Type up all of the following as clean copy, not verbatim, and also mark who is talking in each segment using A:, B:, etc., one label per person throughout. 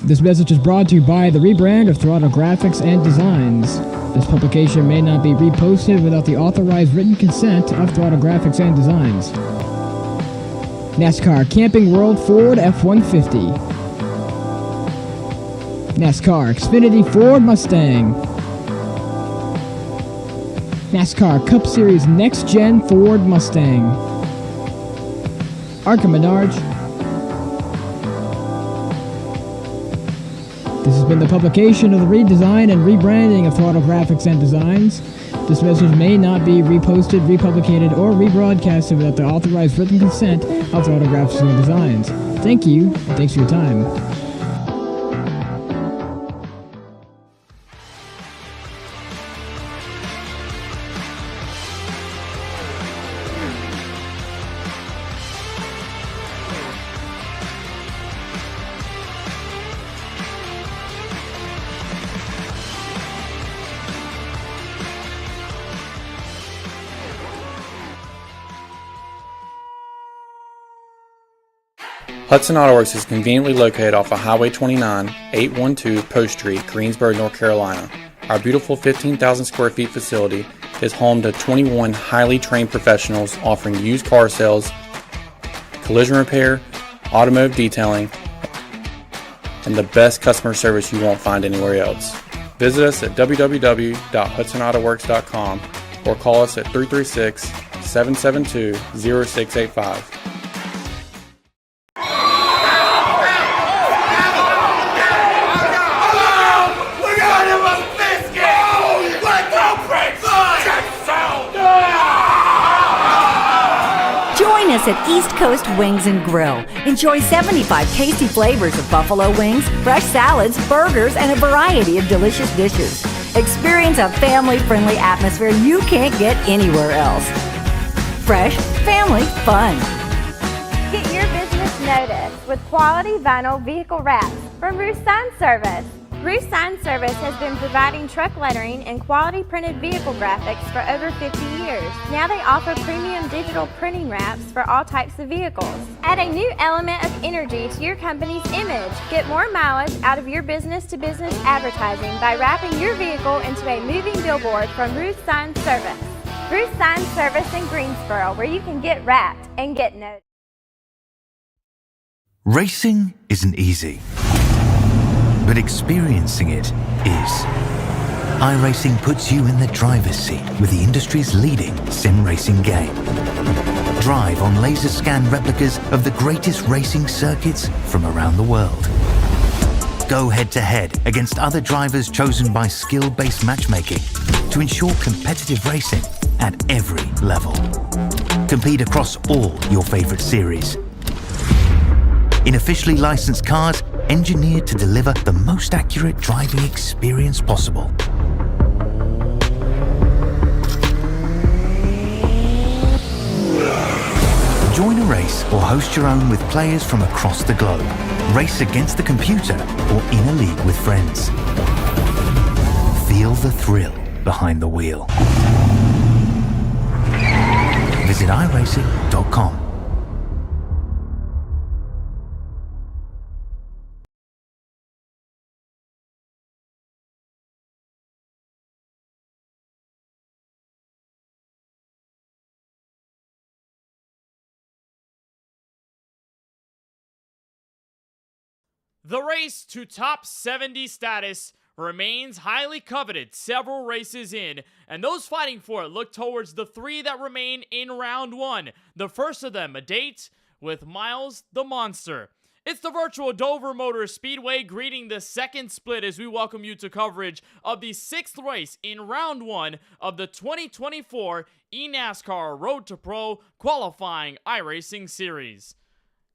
A: This message is brought to you by the rebrand of Throttle Graphics and Designs. This publication may not be reposted without the authorized written consent of Throttle Graphics and Designs. NASCAR Camping World Ford F-150. NASCAR Xfinity Ford Mustang. NASCAR Cup Series Next Gen Ford Mustang. Arca Menards. This has been the publication of the redesign and rebranding of Throttle Graphics and Designs. This message may not be reposted, republicated, or rebroadcasted without the authorized written consent of Throttle Graphics and Designs. Thank you, and thanks for your time.
B: Hudson Auto Works is conveniently located off of Highway 29, 812 Post Street, Greensboro, North Carolina. Our beautiful 15,000 square feet facility is home to 21 highly trained professionals offering used car sales, collision repair, automotive detailing, and the best customer service you won't find anywhere else. Visit us at www.hudsonautoworks.com or call us at 336-772-0685.
C: Join us at East Coast Wings and Grill. Enjoy 75 tasty flavors of buffalo wings, fresh salads, burgers, and a variety of delicious dishes. Experience a family-friendly atmosphere you can't get anywhere else. Fresh, family, fun.
D: Get your business noticed with quality vinyl vehicle wraps from Ruth Sign Service. Ruth Sign Service has been providing truck lettering and quality printed vehicle graphics for over 50 years. Now they offer premium digital printing wraps for all types of vehicles. Add a new element of energy to your company's image. Get more mileage out of your business-to-business advertising by wrapping your vehicle into a moving billboard from Ruth Sign Service. Ruth Sign Service in Greensboro, where you can get wrapped and get noticed.
E: Racing isn't easy, but experiencing it is. iRacing puts you in the driver's seat with the industry's leading sim racing game. Drive on laser scan replicas of the greatest racing circuits from around the world. Go head to head against other drivers chosen by skill-based matchmaking to ensure competitive racing at every level. Compete across all your favorite series in officially licensed cars engineered to deliver the most accurate driving experience possible. Join a race or host your own with players from across the globe. Race against the computer or in a league with friends. Feel the thrill behind the wheel. Visit iRacing.com.
F: The race to top 70 status remains highly coveted several races in, and those fighting for it look towards the three that remain in round one. The first of them, a date with Miles the Monster. It's the virtual Dover Motor Speedway greeting the second split as we welcome you to coverage of the sixth race in round one of the 2024 eNASCAR Road to Pro qualifying iRacing series.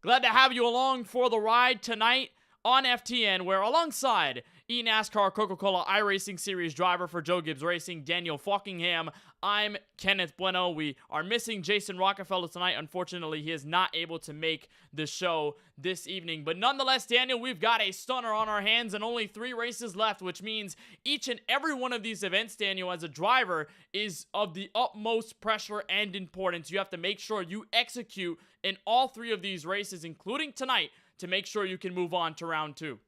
F: Glad to have you along for the ride tonight on FTN, where alongside eNASCAR Coca-Cola iRacing Series driver for Joe Gibbs Racing, Daniel Falkingham, I'm Kenneth Bueno. We are missing Jason Rockefeller tonight. Unfortunately, he is not able to make the show this evening. But nonetheless, Daniel, we've got a stunner on our hands and only 3 races left, which means each and every one of these events, Daniel, as a driver, is of the utmost pressure and importance. You have to make sure you execute in all 3 of these races, including tonight, to make sure you can move on to round 2.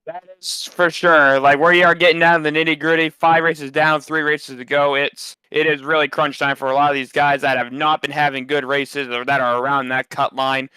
G: That is for sure. Like where you are getting down to the nitty gritty, 5 races down, 3 races to go. It is really crunch time for a lot of these guys that have not been having good races or that are around that cut line.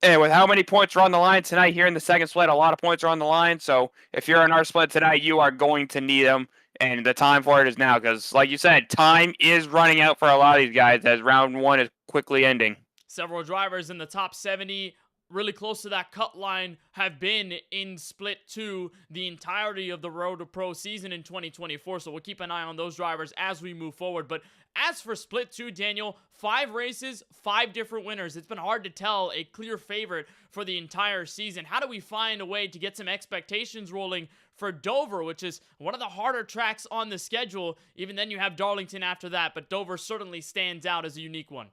G: And with how many points are on the line tonight here in the second split, a lot of points are on the line. So if you're in our split tonight, you are going to need them. And the time for it is now because, like you said, time is running out for a lot of these guys as round 1 is quickly ending.
F: Several drivers in the top 70 really close to that cut line have been in split 2 the entirety of the Road to Pro season in 2024, so we'll keep an eye on those drivers as we move forward. But as for split 2, Daniel, 5 races, 5 different winners. It's been hard to tell a clear favorite for the entire season. How do we find a way to get some expectations rolling for Dover, which is one of the harder tracks on the schedule? Even then you have Darlington after that, but Dover certainly stands out as a unique one.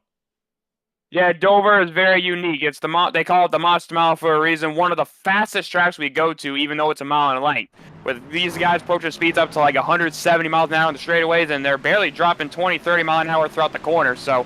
G: Yeah, Dover is very unique. It's they call it the Monster Mile for a reason. One of the fastest tracks we go to, even though it's a mile in length. With these guys approaching speeds up to like 170 miles an hour on the straightaways, and they're barely dropping 20, 30 mile an hour throughout the corner. So,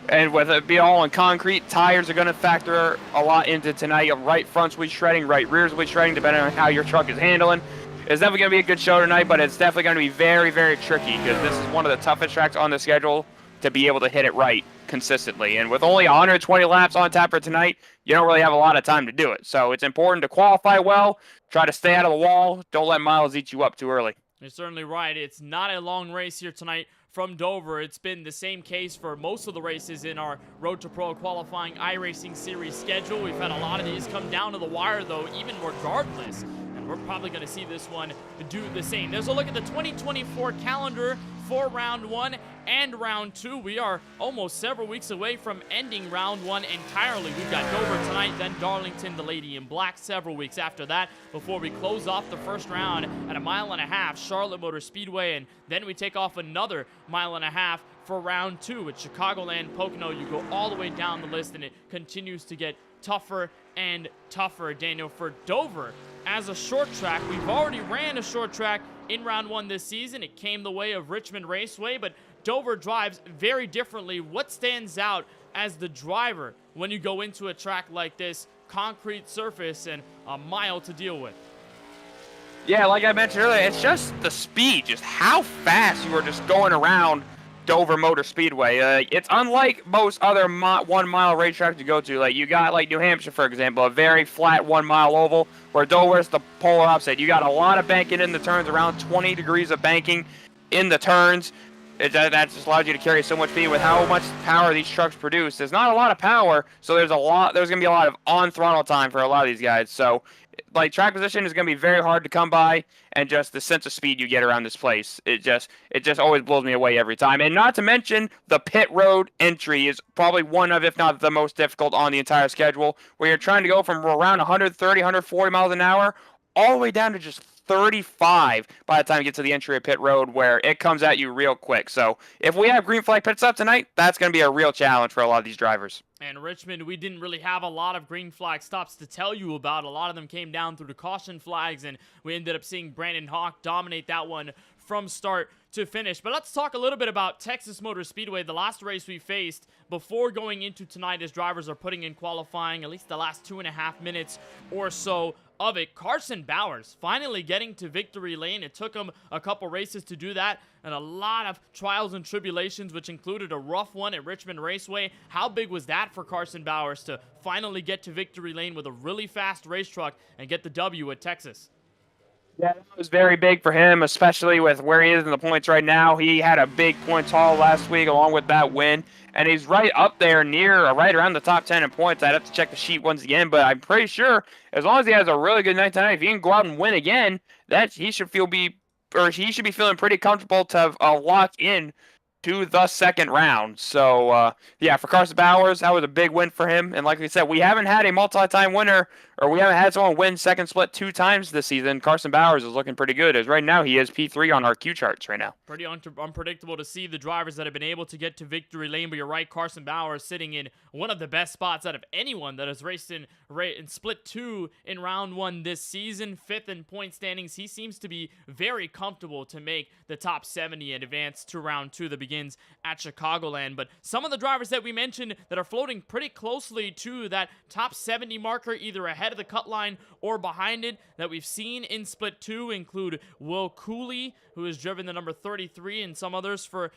G: and with it being all in concrete, tires are going to factor a lot into tonight. Right fronts will be shredding, right rears will be shredding, depending on how your truck is handling. It's definitely going to be a good show tonight, but it's definitely going to be very, very tricky because this is one of the toughest tracks on the schedule to be able to hit it right consistently. And with only 120 laps on tap for tonight, you don't really have a lot of time to do it. So it's important to qualify well, try to stay out of the wall, don't let miles eat you up too early.
F: You're certainly right. It's not a long race here tonight from Dover. It's been the same case for most of the races in our Road to Pro qualifying iRacing Series schedule. We've had a lot of these come down to the wire, though, even regardless. And we're probably going to see this one do the same. There's a look at the 2024 calendar for round 1 and round 2. We are almost several weeks away from ending round 1 entirely. We've got Dover tonight, then Darlington, the Lady in Black several weeks after that before we close off the first round at 1.5 miles, Charlotte Motor Speedway, and then we take off another 1.5 miles for round 2 at Chicagoland, Pocono. You go all the way down the list, and it continues to get tougher and tougher. Daniel, for Dover as a short track, we've already ran a short track in round 1 this season. It came the way of Richmond Raceway, but Dover drives very differently. What stands out as the driver when you go into a track like this, concrete surface and a mile to deal with?
G: Yeah, like I mentioned earlier, it's just the speed, just how fast you are just going around Dover Motor Speedway. It's unlike most other 1 mile racetracks you go to. Like you got like New Hampshire, for example, a very flat 1 mile oval, where Dover's the polar opposite. You got a lot of banking in the turns, around 20 degrees of banking in the turns. That just allows you to carry so much speed. With how much power these trucks produce, there's not a lot of power, so there's going to be a lot of on throttle time for a lot of these guys. So like track position is going to be very hard to come by, and just the sense of speed you get around this place, it just always blows me away every time. And not to mention the pit road entry is probably one of, if not the most difficult on the entire schedule, where you're trying to go from around 130, 140 miles an hour all the way down to just 35 by the time you get to the entry of pit road, where it comes at you real quick. So if we have green flag pit stop tonight, that's going to be a real challenge for a lot of these drivers.
F: And Richmond, we didn't really have a lot of green flag stops to tell you about. A lot of them came down through the caution flags, and we ended up seeing Brandon Hawk dominate that one from start to finish. But let's talk a little bit about Texas Motor Speedway, the last race we faced before going into tonight, as drivers are putting in qualifying, at least the last 2.5 minutes or so of it. Carson Bowers finally getting to victory lane. It took him a couple races to do that, and a lot of trials and tribulations, which included a rough one at Richmond Raceway. How big was that for Carson Bowers to finally get to victory lane with a really fast race truck and get the W at Texas?
G: Yeah, that was very big for him, especially with where he is in the points right now. He had a big points haul last week along with that win, and he's right up there right around the top 10 in points. I'd have to check the sheet once again, but I'm pretty sure as long as he has a really good night tonight, if he can go out and win again, he should be feeling pretty comfortable to lock in to the second round. So, yeah, for Carson Bowers, that was a big win for him. And like we said, we haven't had a multi-time winner, or we haven't had someone win second split 2 times this season. Carson Bowers is looking pretty good, as right now he is P3 on our Q charts right now.
F: Pretty unpredictable to see the drivers that have been able to get to victory lane, but you're right, Carson Bowers sitting in one of the best spots out of anyone that has raced in split 2 in round 1 this season, 5th in point standings. He seems to be very comfortable to make the top 70 and advance to round 2, the beginning begins at Chicagoland. But some of the drivers that we mentioned that are floating pretty closely to that top 70 marker, either ahead of the cut line or behind it, that we've seen in Split 2 include Will Cooley, who has driven the number 33, and some others for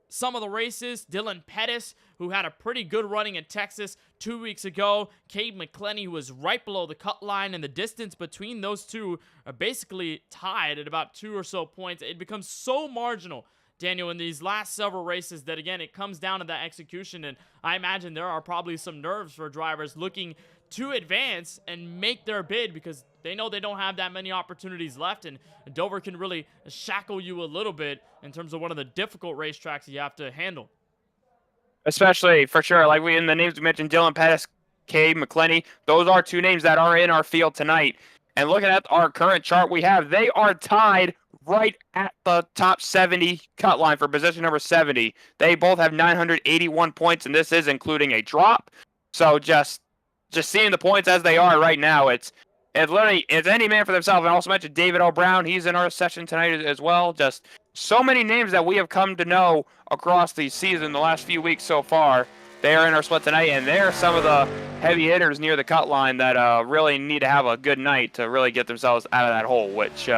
F: some of the races. Dylan Pettis, who had a pretty good running in Texas 2 weeks ago. Cade McClenny, who was right below the cut line, and the distance between those two are basically tied at about 2 or so points. It becomes so marginal, Daniel, in these last several races that, again, it comes down to that execution, and I imagine there are probably some nerves for drivers looking to advance and make their bid because they know they don't have that many opportunities left, and Dover can really shackle you a little bit in terms of one of the difficult racetracks you have to handle.
G: Especially, for sure, like in the names we mentioned, Dylan Pettis, Cade McClenny, those are 2 names that are in our field tonight. And looking at our current chart we have, they are tied right at the top 70 cut line for position number 70. They both have 981 points, and this is including a drop. So just seeing the points as they are right now, it's literally any man for themselves. And I also mentioned David O'Brown. He's in our session tonight as well. Just so many names that we have come to know across the season, the last few weeks so far. They are in our split tonight, and they're some of the heavy hitters near the cut line that really need to have a good night to really get themselves out of that hole, which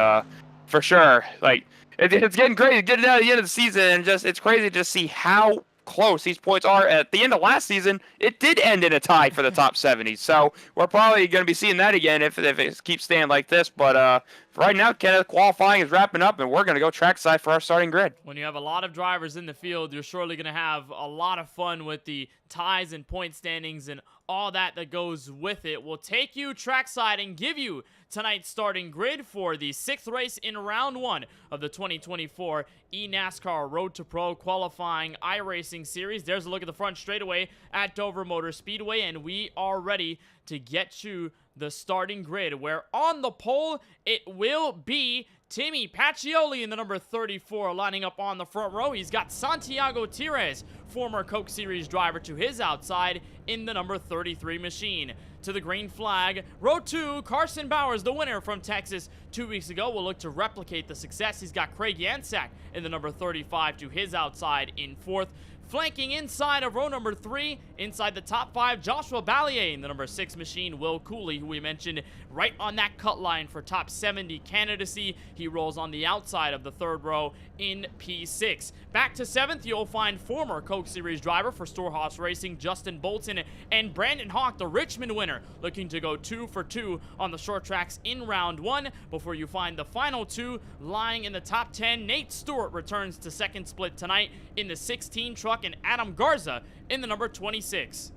G: for sure, like, it's getting crazy getting out at the end of the season, and just it's crazy to see how close these points are. At the end of last season, it did end in a tie for the top 70. So we're probably going to be seeing that again if it keeps staying like this. But right now, Kenneth, qualifying is wrapping up, and we're going to go trackside for our starting grid.
F: When you have a lot of drivers in the field, you're surely going to have a lot of fun with the ties and point standings and all that goes with it. We'll take you trackside and give you tonight's starting grid for the 6th race in round 1 of the 2024 eNASCAR Road to Pro qualifying iRacing series. There's a look at the front straightaway at Dover Motor Speedway, and we are ready to get you the starting grid, where on the pole it will be Timmy Pacioli in the number 34 lining up on the front row. He's got Santiago Tires, former Coke Series driver, to his outside in the number 33 machine. To the green flag, row 2, Carson Bowers, the winner from Texas 2 weeks ago, will look to replicate the success. He's got Craig Yansack in the number 35 to his outside in 4th. Flanking inside of row number 3, inside the top 5, Joshua Ballier in the number 6 machine. Will Cooley, who we mentioned, right on that cut line for top 70 candidacy. He rolls on the outside of the 3rd row in P6. Back to 7th, you'll find former Coke Series driver for Storehouse Racing, Justin Bolton, and Brandon Hawk, the Richmond winner, looking to go 2 for 2 on the short tracks in round 1 before you find the final 2 lying in the top 10. Nate Stewart returns to 2nd split tonight in the 16 truck, and Adam Garza in the number 26.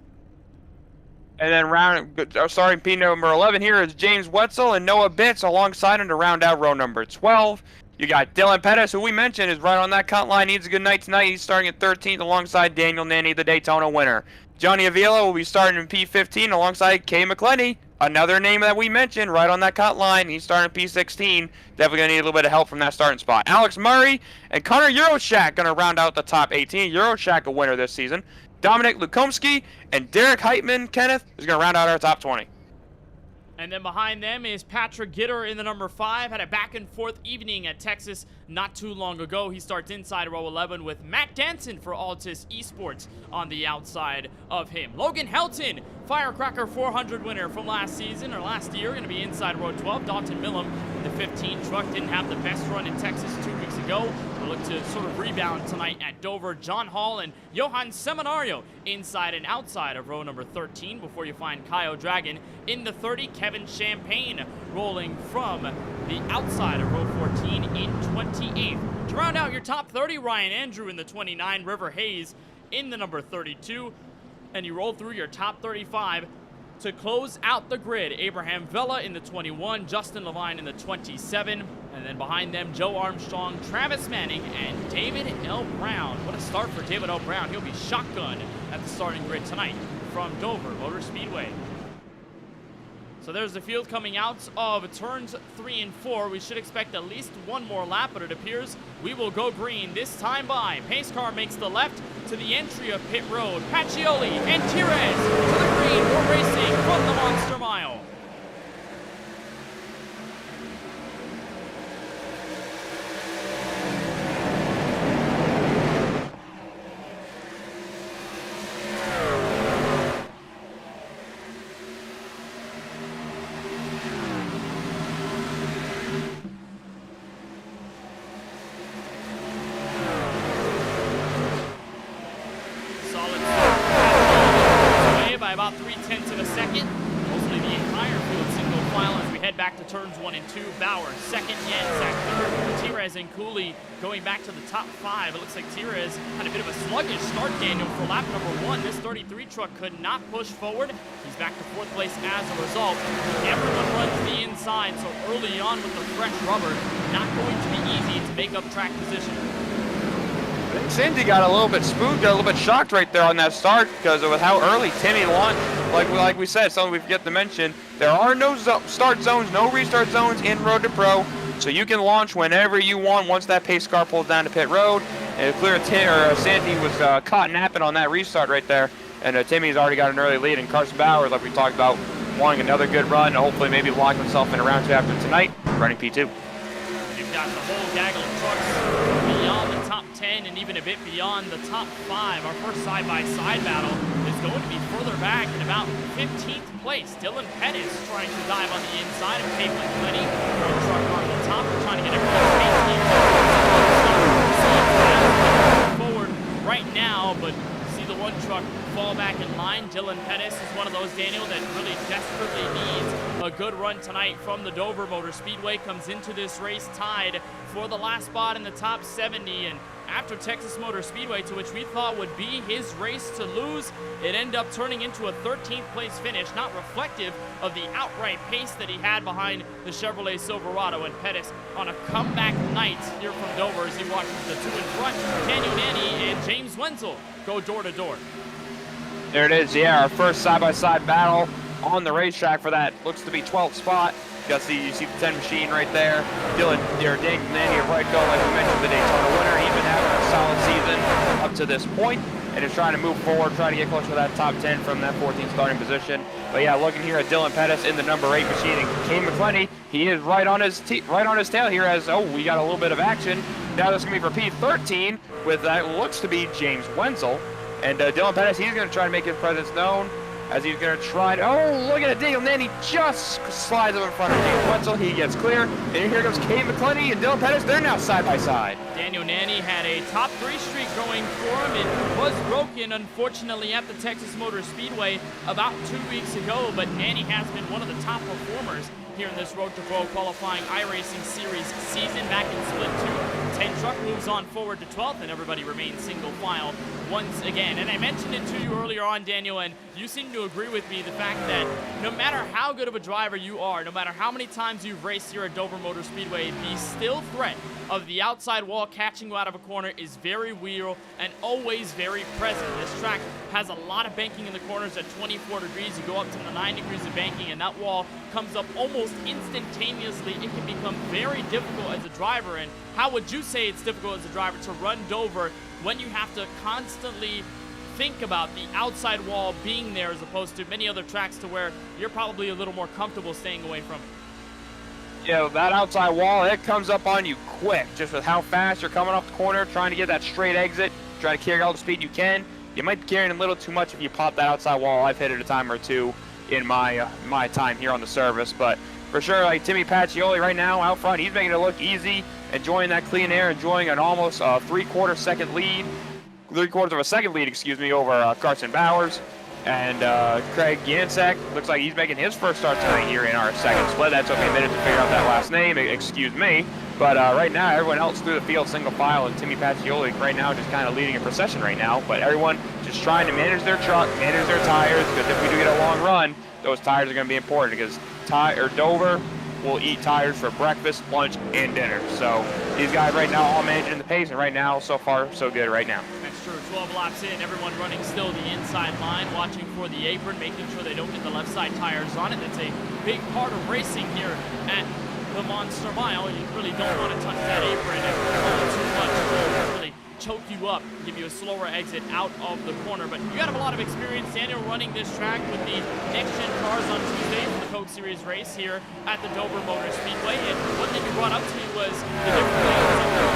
G: And then starting P number 11 here is James Wetzel and Noah Bitts alongside him to round out row number 12. You got Dylan Pettis, who we mentioned is right on that cut line, needs a good night tonight. He's starting at 13th alongside Daniel Nanny, the Daytona winner. Johnny Avila will be starting in P15 alongside Cade McClenny, another name that we mentioned right on that cut line. He's starting P16. Definitely going to need a little bit of help from that starting spot. Alex Murray and Connor Euroshak going to round out the top 18. Euroshak a winner this season. Dominic Lukomsky and Derek Heitman, Kenneth, is going to round out our top 20.
F: And then behind them is Patrick Gitter in the number 5. Had a back-and-forth evening at Texas not too long ago. He starts inside row 11 with Matt Danson for Altus Esports on the outside of him. Logan Helton, Firecracker 400 winner from last season or last year, going to be inside row 12. Dalton Millam, the 15 truck, didn't have the best run in Texas 2 weeks ago. We'll look to sort of rebound tonight at Dover. John Hall and Johan Seminario inside and outside of row number 13 before you find Kyle Dragon in the 30. Kevin Champagne rolling from the outside of row 14 in 28th. To round out your top 30, Ryan Andrew in the 29, River Hayes in the number 32, and you roll through your top 35 to close out the grid. Abraham Vela in the 21, Justin Levine in the 27, and then behind them, Joe Armstrong, Travis Manning, and David L. Brown. What a start for David L. Brown. He'll be shotgun at the starting grid tonight from Dover Motor Speedway. So there's the field coming out of turns 3 and 4. We should expect at least one more lap, but it appears we will go green this time by. Pace car makes the left to the entry of pit road. Pacioli and Tires to the green. We're racing from the Monster Mile. head back to turns 1 and 2. Bauer second, Janczak third. Tires and Cooley going back to the top 5. It looks like Tires had a bit of a sluggish start, Daniel, for lap number 1. This 33 truck could not push forward. He's back to 4th place as a result. Everyone runs the inside, so early on with the fresh rubber, not going to be easy to make up track position.
G: Cindy got a little bit spooked, got a little bit shocked right there on that start because of how early Timmy launched. Like we said, something we forget to mention, there are no start zones, no restart zones in Road to Pro, so you can launch whenever you want once that pace car pulls down to pit road. And clear Sandy was caught napping on that restart right there, and Timmy's already got an early lead, and Carson Bauer, like we talked about, wanting another good run, hopefully maybe lock himself in a round 2 after tonight, running P2.
F: You've got the whole gaggle of trucks beyond the top 10 and even a bit beyond the top 5. Our first side-by-side battle is going to be further back in about 15th place. Dylan Pettis trying to dive on the inside of Caitlin Glenny. Road truck on the top. We're trying to get everyone forward right now, but see the one truck fall back in line. Dylan Pettis is one of those, Daniel, that really desperately needs a good run tonight from the Dover Motor Speedway. Comes into this race tied for the last spot in the top 70, and after Texas Motor Speedway, to which we thought would be his race to lose, it ended up turning into a 13th place finish, not reflective of the outright pace that he had behind the Chevrolet Silverado. And Pettis on a comeback night here from Dover as he watches the 2 in front, Daniel Nanny and James Wenzel go door to door.
G: There it is, yeah, our first side-by-side battle on the racetrack for that looks to be 12th spot. You see the 10 machine right there. Daniel Nanny of Brightco, like we mentioned, the Daytona winner. He's been having a solid season up to this point and is trying to move forward, trying to get closer to that top 10 from that 14th starting position. But yeah, looking here at Dylan Pettis in the number 8 machine, and Kane McClenny, he is right on his tail here as, we got a little bit of action. Now this is going to be for P13 with that looks to be James Wenzel. And Dylan Pettis, he's going to try to make his presence known as he's going to try to, look at it, Daniel Nanny just slides up in front of James Wenzel. He gets clear, and here comes Kane McClenny and Dylan Pettis. They're now side by side.
F: Daniel Nanny had a top 3 streak going for him. It was broken, unfortunately, at the Texas Motor Speedway about 2 weeks ago, but Nanny has been one of the top performers here in this Road to Pro qualifying iRacing Series season. Back in Split 2, 10 truck moves on forward to 12th, and everybody remains single file once again. And I mentioned it to you earlier on, Daniel, and you seem to agree with me, the fact that no matter how good of a driver you are, no matter how many times you've raced here at Dover Motor Speedway, the still threat of the outside wall catching you out of a corner is very real and always very present. This track has a lot of banking in the corners at 24 degrees. You go up to the 9 degrees of banking, and that wall comes up almost instantaneously. It can become very difficult as a driver. And how would you say it's difficult as a driver to run Dover when you have to constantly think about the outside wall being there, as opposed to many other tracks to where you're probably a little more comfortable staying away from it?
G: Yeah, that outside wall, it comes up on you quick, just with how fast you're coming off the corner, trying to get that straight exit, try to carry all the speed you can. You might be carrying a little too much if you pop that outside wall. I've hit it a time or two in my time here on the service, but for sure, like Timmy Pacioli right now out front, he's making it look easy, enjoying that clean air, enjoying an almost 3/4 of a second lead, over Carson Bowers. And Craig Janczak looks like he's making his first start tonight here in our second split. That took me a minute to figure out that last name, excuse me. But right now, everyone else through the field, single file, and Timmy Pacioli right now just kind of leading a procession right now. But everyone just trying to manage their truck, manage their tires, because if we do get a long run, those tires are going to be important, because Dover will eat tires for breakfast, lunch, and dinner. So these guys right now all managing the pace, and right now, so far, so good right now.
F: That's true. 12 laps in, everyone running still the inside line, watching for the apron, making sure they don't get the left side tires on it. That's a big part of racing here at the Monster Mile. You really don't want to touch that apron and pull too much. It'll really choke you up, give you a slower exit out of the corner. But you got a lot of experience, Daniel, running this track with the next-gen cars on Tuesday for the Coke Series race here at the Dover Motor Speedway. And one thing you brought up to me was the different ways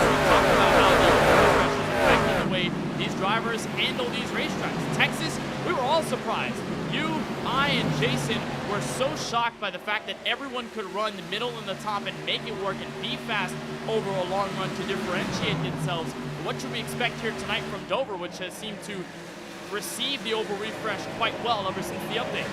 F: we talked about how the refresh is affecting the way these drivers handle these racetracks. Texas, we were all surprised. You, I, and Jason were so shocked by the fact that everyone could run the middle and the top and make it work and be fast over a long run to differentiate themselves. What should we expect here tonight from Dover, which has seemed to receive the oval refresh quite well ever since the update?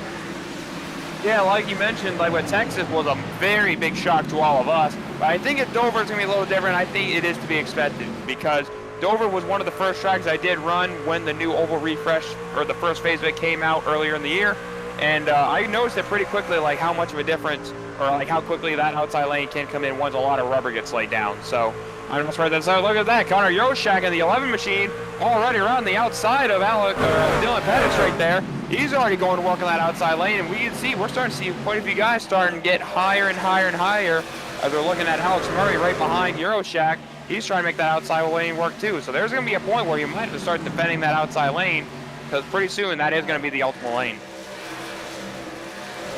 G: Yeah, like you mentioned, like with Texas was a very big shock to all of us. But I think at Dover it's going to be a little different. I think it is to be expected because Dover was one of the first tracks I did run when the new oval refresh, or the first phase of it, came out earlier in the year. And I noticed it pretty quickly, like how much of a difference, or like how quickly that outside lane can come in once a lot of rubber gets laid down. So I'm just right there. So look at that, Connor Yoshak in the 11 machine already around the outside of Dylan Pettis right there. He's already going to work on that outside lane, and we can see we're starting to see quite a few guys starting to get higher and higher and higher as we're looking at Alex Murray right behind Euroshak. He's trying to make that outside lane work too. So there's going to be a point where you might have to start defending that outside lane, because pretty soon that is going to be the ultimate lane.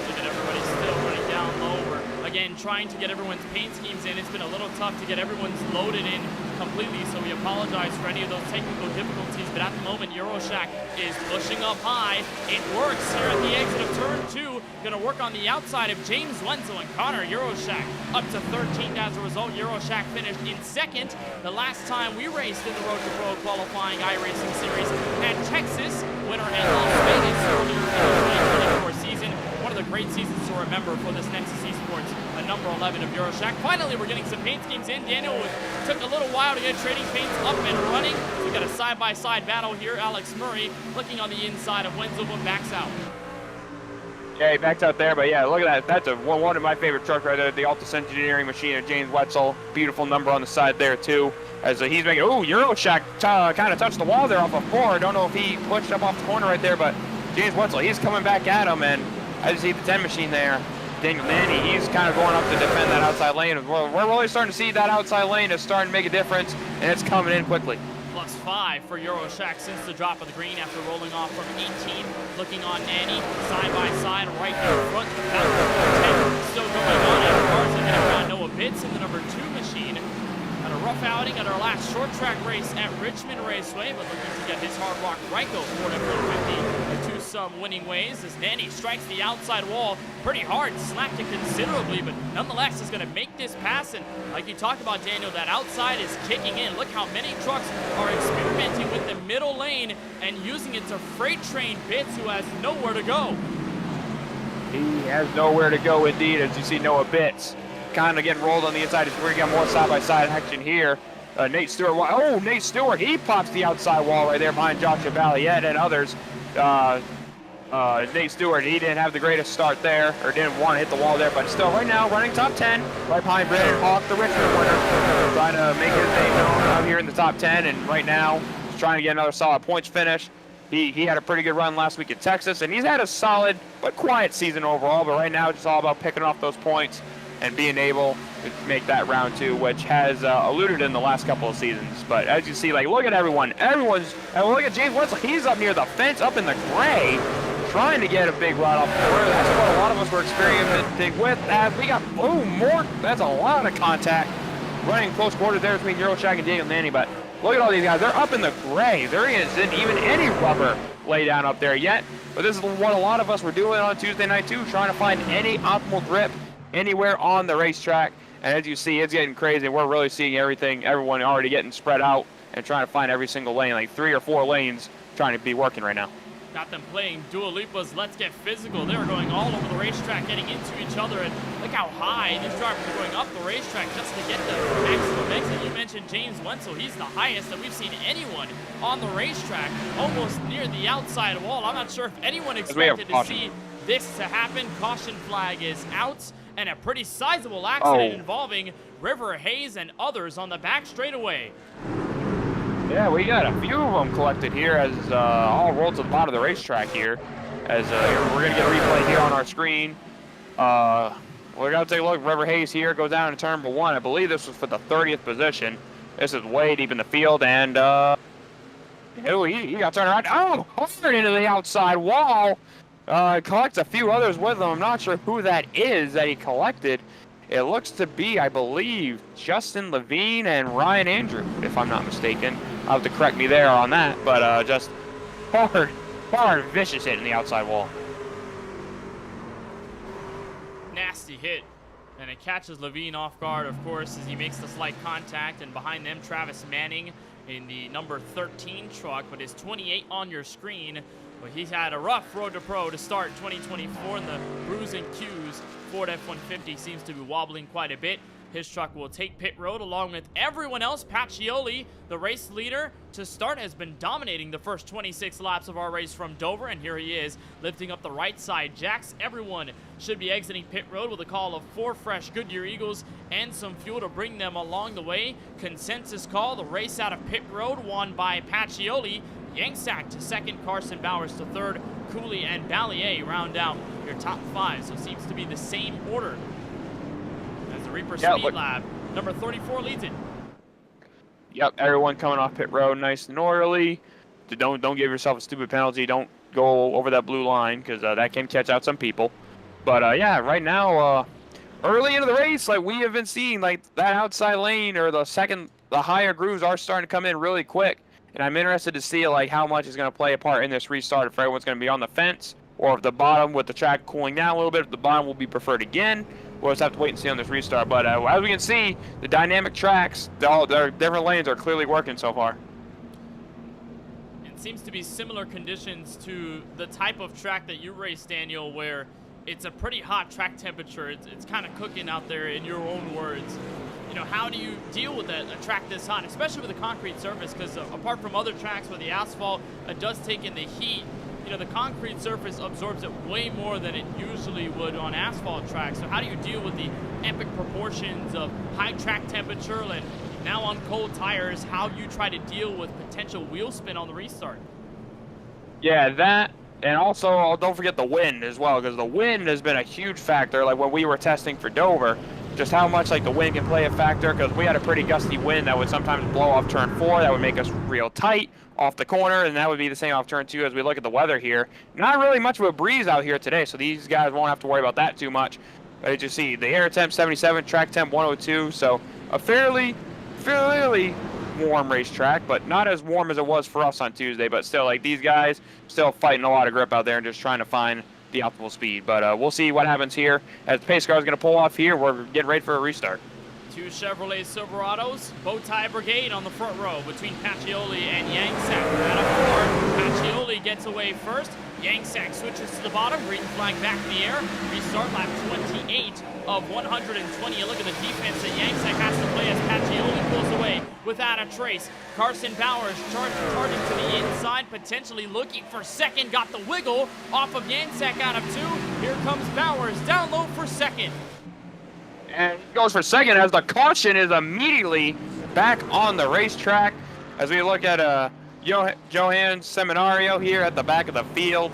F: Look at everybody still running down low. Again, trying to get everyone's paint schemes in. It's been a little tough to get everyone's loaded in completely, so we apologize for any of those technical difficulties, but at the moment, Euroshak is pushing up high. It works here at the exit of turn 2. Gonna work on the outside of James Wenzel and Connor Euroshak up to 13th as a result. Euroshak finished in 2nd. The last time we raced in the Road to Pro qualifying iRacing Series at Texas, winner at Las Vegas earlier in the 2024 season. One of the great seasons to remember for this Nexus Esports, a number 11 of Euroshak. Finally, we're getting some paint schemes in. Daniel took a little while to get trading paints up and running. We got a side-by-side battle here. Alex Murray looking on the inside of Wenzel, but backs out.
G: Yeah, he backs out there, but yeah, look at that. That's one of my favorite trucks right there, the Altus Engineering machine of James Wetzel. Beautiful number on the side there, too. As he's making, Euroshak kind of touched the wall there off of 4. I don't know if he pushed up off the corner right there, but James Wetzel, he's coming back at him, and as you see the 10 machine there, Daniel Nanny, he's kind of going up to defend that outside lane. We're really starting to see that outside lane is starting to make a difference, and it's coming in quickly.
F: +5 for Euroshak since the drop of the green after rolling off from 18. Looking on Nanny, side by side, right in front. Still going on as cars are getting around Noah Bitts in the number 2 machine. Had a rough outing at our last short track race at Richmond Raceway, but looking to get his Hard Rock Ryko Ford F-150 to some winning ways as Nanny strikes the outside wall pretty hard, slapped it considerably, but nonetheless is going to make this pass. And like you talked about, Daniel, that outside is kicking in. Look how many trucks are experimenting with the middle lane and using it to freight train Bitts, who has nowhere to go.
G: He has nowhere to go indeed, as you see Noah Bitts kind of getting rolled on the inside. We're going to get more side-by-side action here. Nate Stewart, Nate Stewart, he pops the outside wall right there behind Joshua Valiette and others. Nate Stewart, he didn't have the greatest start there, or didn't want to hit the wall there, but still right now running top 10, right behind Brandon Hawk, the Richmond winner, trying to make his name known out here in the top 10, and right now he's trying to get another solid points finish. He had a pretty good run last week at Texas, and he's had a solid but quiet season overall, but right now it's all about picking off those points and being able to make that round 2, which has eluded in the last couple of seasons. But as you see, like, look at everyone's, and look at James Wetzel, he's up near the fence, up in the gray, trying to get a big run off the corner. That's what a lot of us were experimenting with. We got, that's a lot of contact running close quarters there between Euroshak and Daniel Nanny, but look at all these guys, they're up in the gray. There isn't even any rubber lay down up there yet, but this is what a lot of us were doing on Tuesday night too, trying to find any optimal grip anywhere on the racetrack. And as you see, it's getting crazy. We're really seeing everyone already getting spread out and trying to find every single lane, like 3 or 4 lanes trying to be working right now.
F: Got them playing Dua Lipa's Let's Get Physical. They were going all over the racetrack, getting into each other, and look how high these drivers are going up the racetrack just to get the maximum exit. You mentioned James Wenzel. He's the highest that we've seen anyone on the racetrack, almost near the outside wall. I'm not sure if anyone expected to see this to happen. Caution flag is out, and a pretty sizable accident involving River Hayes and others on the back straightaway.
G: Yeah, we got a few of them collected here as all rolled to the bottom of the racetrack here. As we're going to get a replay here on our screen. We're going to take a look. River Hayes here goes down in turn 1. I believe this was for the 30th position. This is way deep in the field, and he got turned around. Hard into the outside wall. Collects a few others with him. I'm not sure who that is that he collected. It looks to be, I believe, Justin Levine and Ryan Andrew, if I'm not mistaken. I'll have to correct me there on that, but just hard, vicious hit in the outside wall.
F: Nasty hit, and it catches Levine off guard, of course, as he makes the slight contact, and behind them, Travis Manning in the number 13 truck, but his 28 on your screen But he's had a rough road to pro to start 2024, and the bruising cues Ford F-150 seems to be wobbling quite a bit. His truck will take pit road along with everyone else. Pacioli, the race leader to start, has been dominating the first 26 laps of our race from Dover, and here he is lifting up the right side jacks. Everyone should be exiting pit road with a call of 4 fresh Goodyear Eagles and some fuel to bring them along the way. Consensus call, the race out of pit road won by Pacioli. Yangsak to second, Carson Bowers to third, Cooley and Ballier round out your top 5, so it seems to be the same order as the Reaper Speed Lab. Number 34 leads it.
G: Yep, everyone coming off pit road nice and orderly. Don't give yourself a stupid penalty. Don't go over that blue line, because that can catch out some people. But yeah, right now, early into the race, like we have been seeing, like that outside lane or the higher grooves are starting to come in really quick. And I'm interested to see like how much is going to play a part in this restart. If everyone's going to be on the fence, or if the bottom with the track cooling down a little bit, if the bottom will be preferred again. We'll just have to wait and see on this restart. But as we can see, the dynamic tracks, their different lanes are clearly working so far.
F: It seems to be similar conditions to the type of track that you race, Daniel, where it's a pretty hot track temperature. It's kind of cooking out there, in your own words. You know, how do you deal with a track this hot, especially with a concrete surface? Because apart from other tracks where the asphalt does take in the heat, you know, the concrete surface absorbs it way more than it usually would on asphalt tracks. So how do you deal with the epic proportions of high track temperature and now on cold tires, how you try to deal with potential wheel spin on the restart?
G: Yeah, that, and also don't forget the wind as well, because the wind has been a huge factor. Like when we were testing for Dover, just how much like the wind can play a factor, because we had a pretty gusty wind that would sometimes blow off turn 4. That would make us real tight off the corner, and that would be the same off turn 2. As we look at the weather here, not really much of a breeze out here today, so these guys won't have to worry about that too much. But as you see, the air temp 77, track temp 102, so a fairly warm racetrack, but not as warm as it was for us on Tuesday. But still, like these guys still fighting a lot of grip out there and just trying to find the optimal speed. But we'll see what happens here as the pace car is going to pull off here. We're getting ready for a restart.
F: 2 Chevrolet Silverados, bow tie brigade on the front row between Pacioli and Yangsak. Out of 4, Pacioli gets away first. Yangsak switches to the bottom, green flag back in the air. Restart lap 28 of 120. You look at the defense that Yangsak has to play as Pacioli pulls away without a trace. Carson Bowers charging to the inside, potentially looking for second. Got the wiggle off of Yangsak out of 2. Here comes Bowers down low for second.
G: And goes for second as the caution is immediately back on the racetrack. As we look at Johan Seminario here at the back of the field.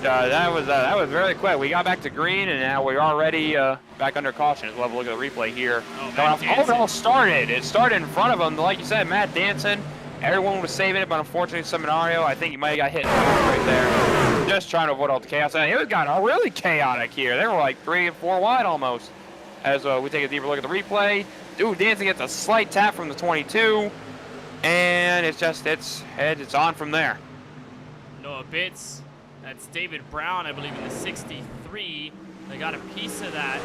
G: That was very quick. We got back to green, and now we're already back under caution. As well, look at the replay here. It all started. It started in front of him, like you said, Matt Danson. Everyone was saving it, but unfortunately, Seminario, I think he might have got hit right there. Just trying to avoid all the chaos. And it got really chaotic here. They were like 3 and 4 wide almost. As we take a deeper look at the replay. Dude, Danson gets a slight tap from the 22. And it's on from there.
F: Noah Bitts, that's David Brown, I believe, in the 63. They got a piece of that.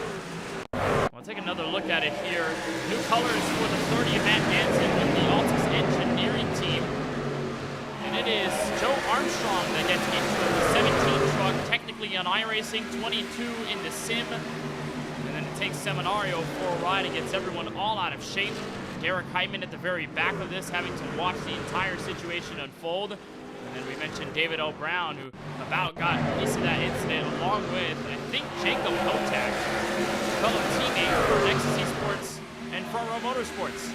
F: We'll take another look at it here. New colors for the 30 of Matt Danson with the Altus Engineering team. And it is Joe Armstrong that gets into the 17 truck, technically on iRacing, 22 in the sim. And then it takes Seminario for a ride and gets everyone all out of shape. Garrick Heitman at the very back of this, having to watch the entire situation unfold. And then we mentioned David O. Brown, who about got a piece of that incident, along with, I think, Jacob Kotak, fellow teammate for Nexus Esports and Front Row Motorsports.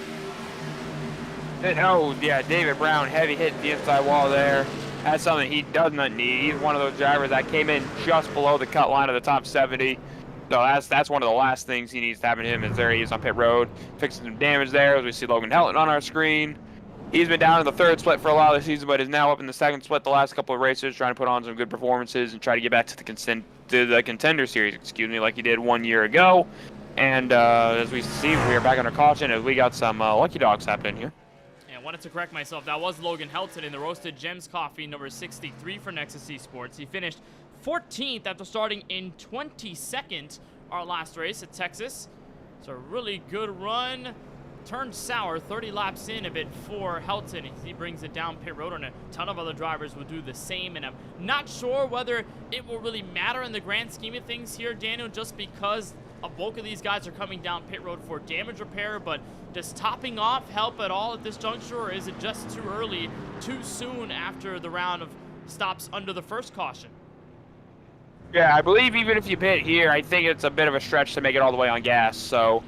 G: Oh, yeah, David Brown, heavy hit the inside wall there. That's something he does not need. He's one of those drivers that came in just below the cut line of the top 70. So that's one of the last things he needs to happen to him. Is there he is on pit road, fixing some damage there. As we see Logan Helton on our screen. He's been down in the 3rd split for a lot of the season, but is now up in the 2nd split the last couple of races, trying to put on some good performances and try to get back to the contender series, like he did 1 year ago. And as we see, we are back under caution as we got some lucky dogs happening here.
F: And I wanted to correct myself. That was Logan Helton in the Roasted Gems Coffee, number 63 for Nexus Esports. He finished 14th after starting in 22nd our last race at Texas. So a really good run. turned sour 30 laps in of it for Helton. He brings it down pit road, and a ton of other drivers will do the same. And I'm not sure whether it will really matter in the grand scheme of things here, Daniel, just because a bulk of these guys are coming down pit road for damage repair. But does topping off help at all at this juncture, or is it just too early, too soon after the round of stops under the first caution?
G: Yeah, I believe even if you pit here, I think it's a bit of a stretch to make it all the way on gas. So,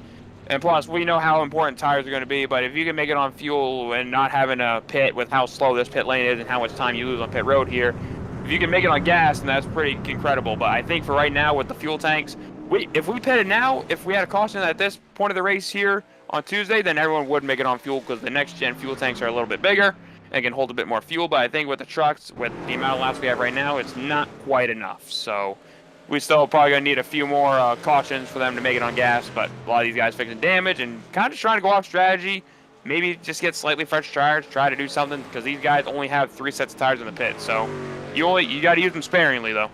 G: and plus, we know how important tires are going to be, but if you can make it on fuel and not having a pit with how slow this pit lane is and how much time you lose on pit road here, if you can make it on gas, then that's pretty incredible. But I think for right now with the fuel tanks, if we pitted now, if we had a caution at this point of the race here on Tuesday, then everyone would make it on fuel because the next-gen fuel tanks are a little bit bigger and can hold a bit more fuel. But I think with the trucks, with the amount of laps we have right now, it's not quite enough. So we still probably going to need a few more cautions for them to make it on gas. But a lot of these guys fixing damage and kind of just trying to go off strategy. Maybe just get slightly fresh tires, try to do something, because these guys only have 3 sets of tires in the pit. So you got to use them sparingly, though.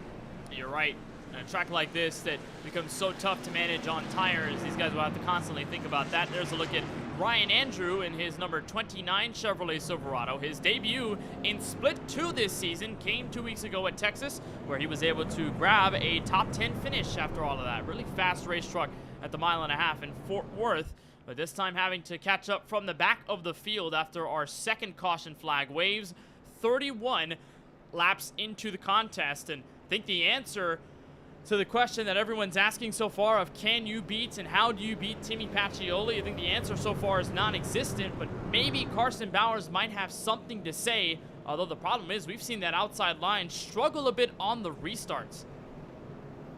F: You're right. A track like this that becomes so tough to manage on tires, these guys will have to constantly think about that. There's a look at Ryan Andrew in his number 29 Chevrolet Silverado. His debut in Split 2 this season came 2 weeks ago at Texas, where he was able to grab a top 10 finish after all of that. Really fast race truck at the 1.5 miles in Fort Worth, but this time having to catch up from the back of the field after our second caution flag waves 31 laps into the contest. And I think the answer to the question that everyone's asking so far of can you beat and how do you beat Timmy Pacioli, I think the answer so far is non-existent, but maybe Carson Bowers might have something to say, although the problem is we've seen that outside line struggle a bit on the restarts.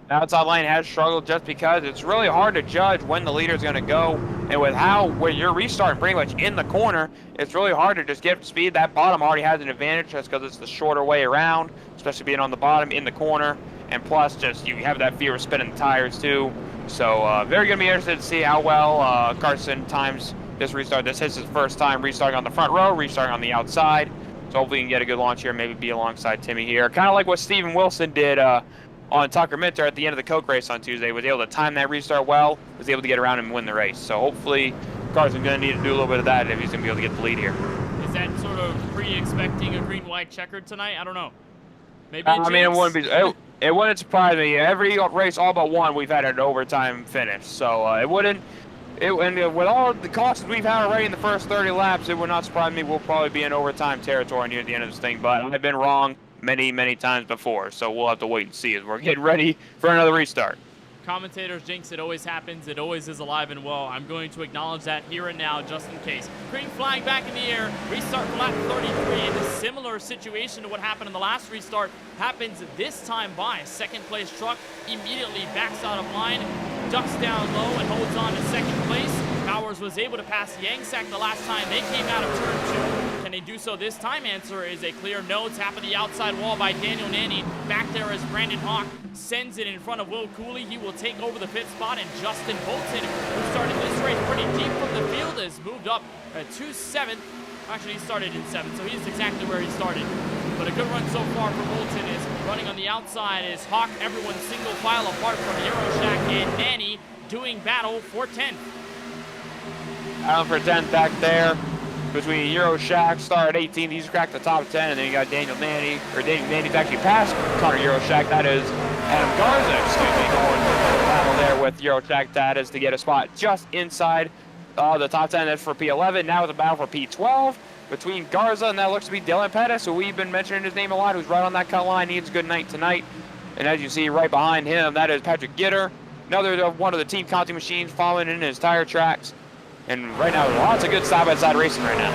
G: The outside line has struggled just because it's really hard to judge when the leader's going to go, and when you're restarting pretty much in the corner, it's really hard to just get up to speed. That bottom already has an advantage just because it's the shorter way around, especially being on the bottom in the corner. And plus, just you have that fear of spinning the tires too. So very going to be interested to see how well Carson times this restart. This is his first time restarting on the front row, restarting on the outside. So hopefully he can get a good launch here, maybe be alongside Timmy here. Kind of like what Steven Wilson did on Tucker Minter at the end of the Coke race on Tuesday. Was able to time that restart well, was able to get around and win the race. So hopefully Carson's going to need to do a little bit of that if he's going to be able to get the lead here.
F: Is that sort of pre-expecting a green-white checkered tonight? I don't know. Maybe
G: I mean, it wouldn't surprise me. Every race, all but one, we've had an overtime finish. So it wouldn't. And with all the cautions we've had already in the first 30 laps, it would not surprise me. We'll probably be in overtime territory near the end of this thing. But I've been wrong many, many times before. So we'll have to wait and see as we're getting ready for another restart.
F: Commentators jinx, it always happens, it always is alive and well. I'm going to acknowledge that here and now just in case. Green flag back in the air, restart for lap 33, and a similar situation to what happened in the last restart happens this time by a second place truck, immediately backs out of line, ducks down low and holds on to second place. Bowers was able to pass Yangsak the last time they came out of turn 2. Can they do so this time? Answer is a clear no. Tap of the outside wall by Daniel Nanny. Back there as Brandon Hawk sends it in front of Will Cooley. He will take over the pit spot, and Justin Bolton, who started this race pretty deep from the field, has moved up to 7th. Actually, he started in 7th, so he's exactly where he started. But a good run so far for Bolton. Is running on the outside is Hawk. Everyone single file apart from Euroshack and Nanny doing battle for 10th.
G: Allen for 10th back there. Between Euroshack, star at 18, he's cracked the top 10, and then you got Daniel Nanny, or Daniel Nanny's actually passed Connor Euroshack. That is Adam Garza, going battle there with Euroshack. That is to get a spot just inside the top 10. That's for P11. Now it's a battle for P12 between Garza, and that looks to be Dylan Pettis, who we've been mentioning his name a lot, who's right on that cut line. He needs a good night tonight. And as you see right behind him, that is Patrick Gitter, another one of the team counting machines following in his tire tracks. And right now, lots of good side-by-side racing right now.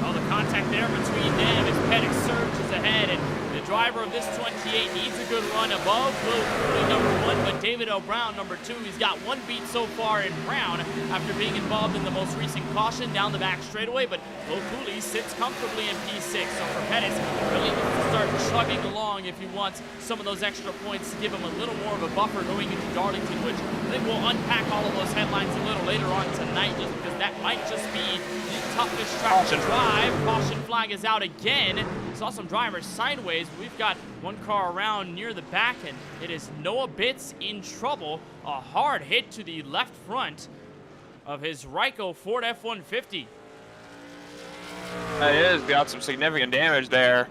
F: Oh, the contact there between them as Pettis surges ahead, and the driver of this 28 needs a good run above Will Cooley, number 1, but David O'Brown, number 2, he's got 1 beat so far in Brown after being involved in the most recent caution down the back straightaway, but Will Cooley sits comfortably in P6, so for Pettis, really needs to start chugging along if he wants some of those extra points to give him a little more of a buffer going into Darlington, which I think we'll unpack all of those headlines a little later on tonight, just because that might just be the toughest track to drive. Caution flag is out again. Saw some drivers sideways. We've got one car around near the back, and it is Noah Bitts in trouble. A hard hit to the left front of his Ryko Ford F-150.
G: It is got some significant damage there.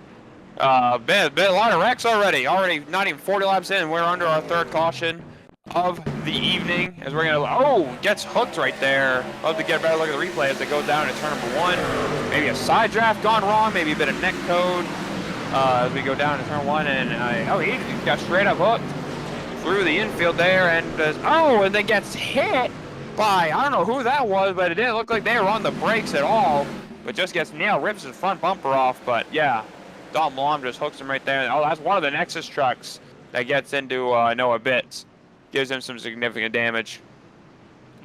G: Been a lot of wrecks already. Not even 40 laps in. We're under our third caution of the evening as we're gonna, gets hooked right there. Love to get a better look at the replay as they go down to turn number 1. Maybe a side draft gone wrong, maybe a bit of neck code as we go down to turn 1, and he got straight up hooked through the infield there, and then gets hit by, I don't know who that was, but it didn't look like they were on the brakes at all, but just gets nailed, rips his front bumper off. But yeah, Dom Blom just hooks him right there. Oh, that's one of the Nexus trucks that gets into Noah Bitts. Gives him some significant damage.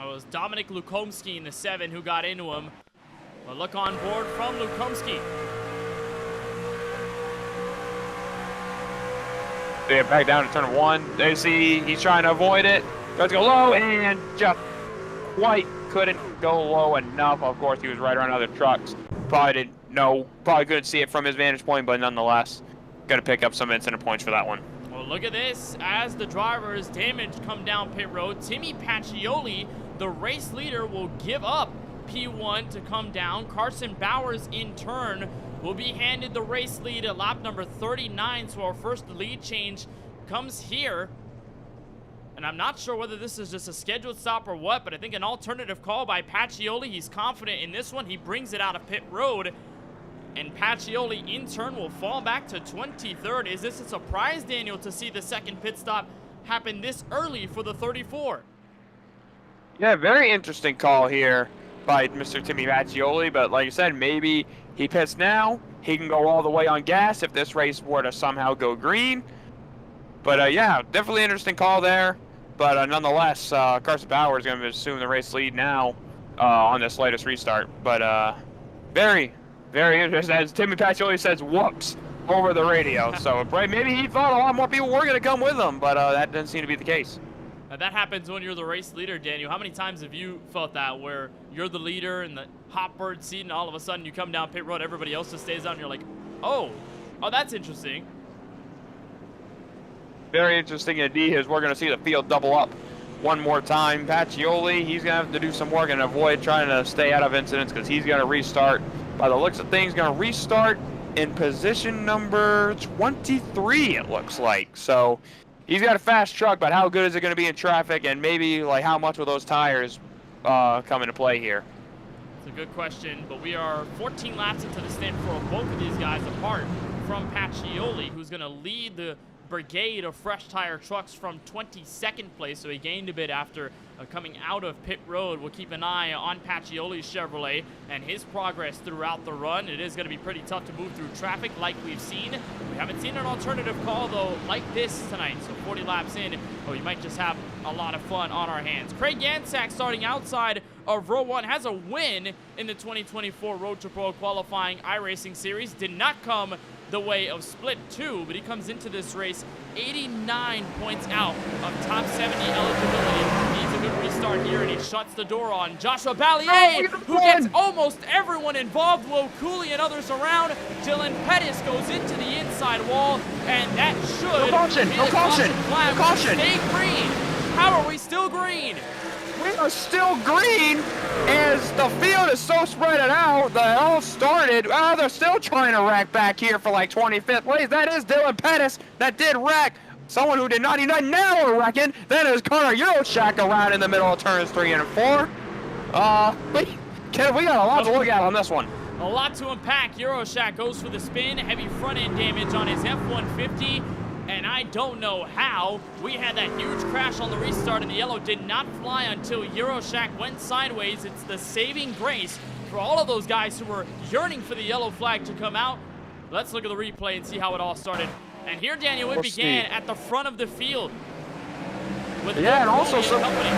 F: It was Dominic Lukomski in the 7 who got into him. A look on board from Lukomski.
G: They get back down to turn 1. They see he's trying to avoid it. Tries to go low and just quite couldn't go low enough. Of course, he was right around other trucks. Probably couldn't see it from his vantage point, but nonetheless, got to pick up some incident points for that one.
F: Well, look at this. As the drivers damaged come down pit road, Timmy Pacioli, the race leader, will give up P1 to come down. Carson Bowers, in turn, will be handed the race lead at lap number 39. So our first lead change comes here. And I'm not sure whether this is just a scheduled stop or what, but I think an alternative call by Pacioli. He's confident in this one. He brings it out of pit road. And Pacioli, in turn, will fall back to 23rd. Is this a surprise, Daniel, to see the second pit stop happen this early for the 34?
G: Yeah, very interesting call here by Mr. Timmy Pacioli. But like you said, maybe he pits now. He can go all the way on gas if this race were to somehow go green. But yeah, definitely interesting call there. But nonetheless, Carson Bauer is going to assume the race lead now on this latest restart. But very interesting, as Timmy Pacioli says, whoops, over the radio. So maybe he thought a lot more people were going to come with him, but that doesn't seem to be the case.
F: That happens when you're the race leader, Daniel. How many times have you felt that, where you're the leader in the hot bird seat, and all of a sudden you come down pit road, everybody else just stays out, and you're like, oh, that's interesting.
G: Very interesting indeed, as we're going to see the field double up one more time. Pacioli, he's going to have to do some work and avoid trying to stay out of incidents, because he's going to restart. By the looks of things, going to restart in position number 23, it looks like. So he's got a fast truck, but how good is it going to be in traffic, and maybe like how much will those tires come into play here?
F: It's a good question, but we are 14 laps into the stint for both of these guys, apart from Pacioli, who's going to lead the brigade of fresh tire trucks from 22nd place, so he gained a bit after coming out of pit road. We'll keep an eye on Pacioli's Chevrolet and his progress throughout the run. It is going to be pretty tough to move through traffic like we've seen. We haven't seen an alternative call, though, like this tonight, so 40 laps in, we might just have a lot of fun on our hands. Craig Yansack, starting outside of row 1, has a win in the 2024 Road to Pro qualifying iRacing series. Did not come the way of split 2, but he comes into this race 89 points out of top 70 eligibility. Needs a good restart here, and he shuts the door on Joshua Ballier, who gets almost everyone involved. Will Cooley and others around. Dylan Pettis goes into the inside wall, and that should be the caution flag. Stay green. How are we still green?
G: We are still green as the field is so spread out. They all started. They're still trying to wreck back here for like 25th place. That is Dylan Pettis that did wreck. Someone who did not even now are wrecking. Then is Connor Euroshak around in the middle of turns 3 and 4. We got a lot to look at on this one.
F: A lot to unpack. Euroshak goes for the spin. Heavy front end damage on his F-150. And I don't know how. We had that huge crash on the restart, and the yellow did not fly until Euroshak went sideways. It's the saving grace for all of those guys who were yearning for the yellow flag to come out. Let's look at the replay and see how it all started. And here, Daniel, it began at the front of the field. With
G: and also some company.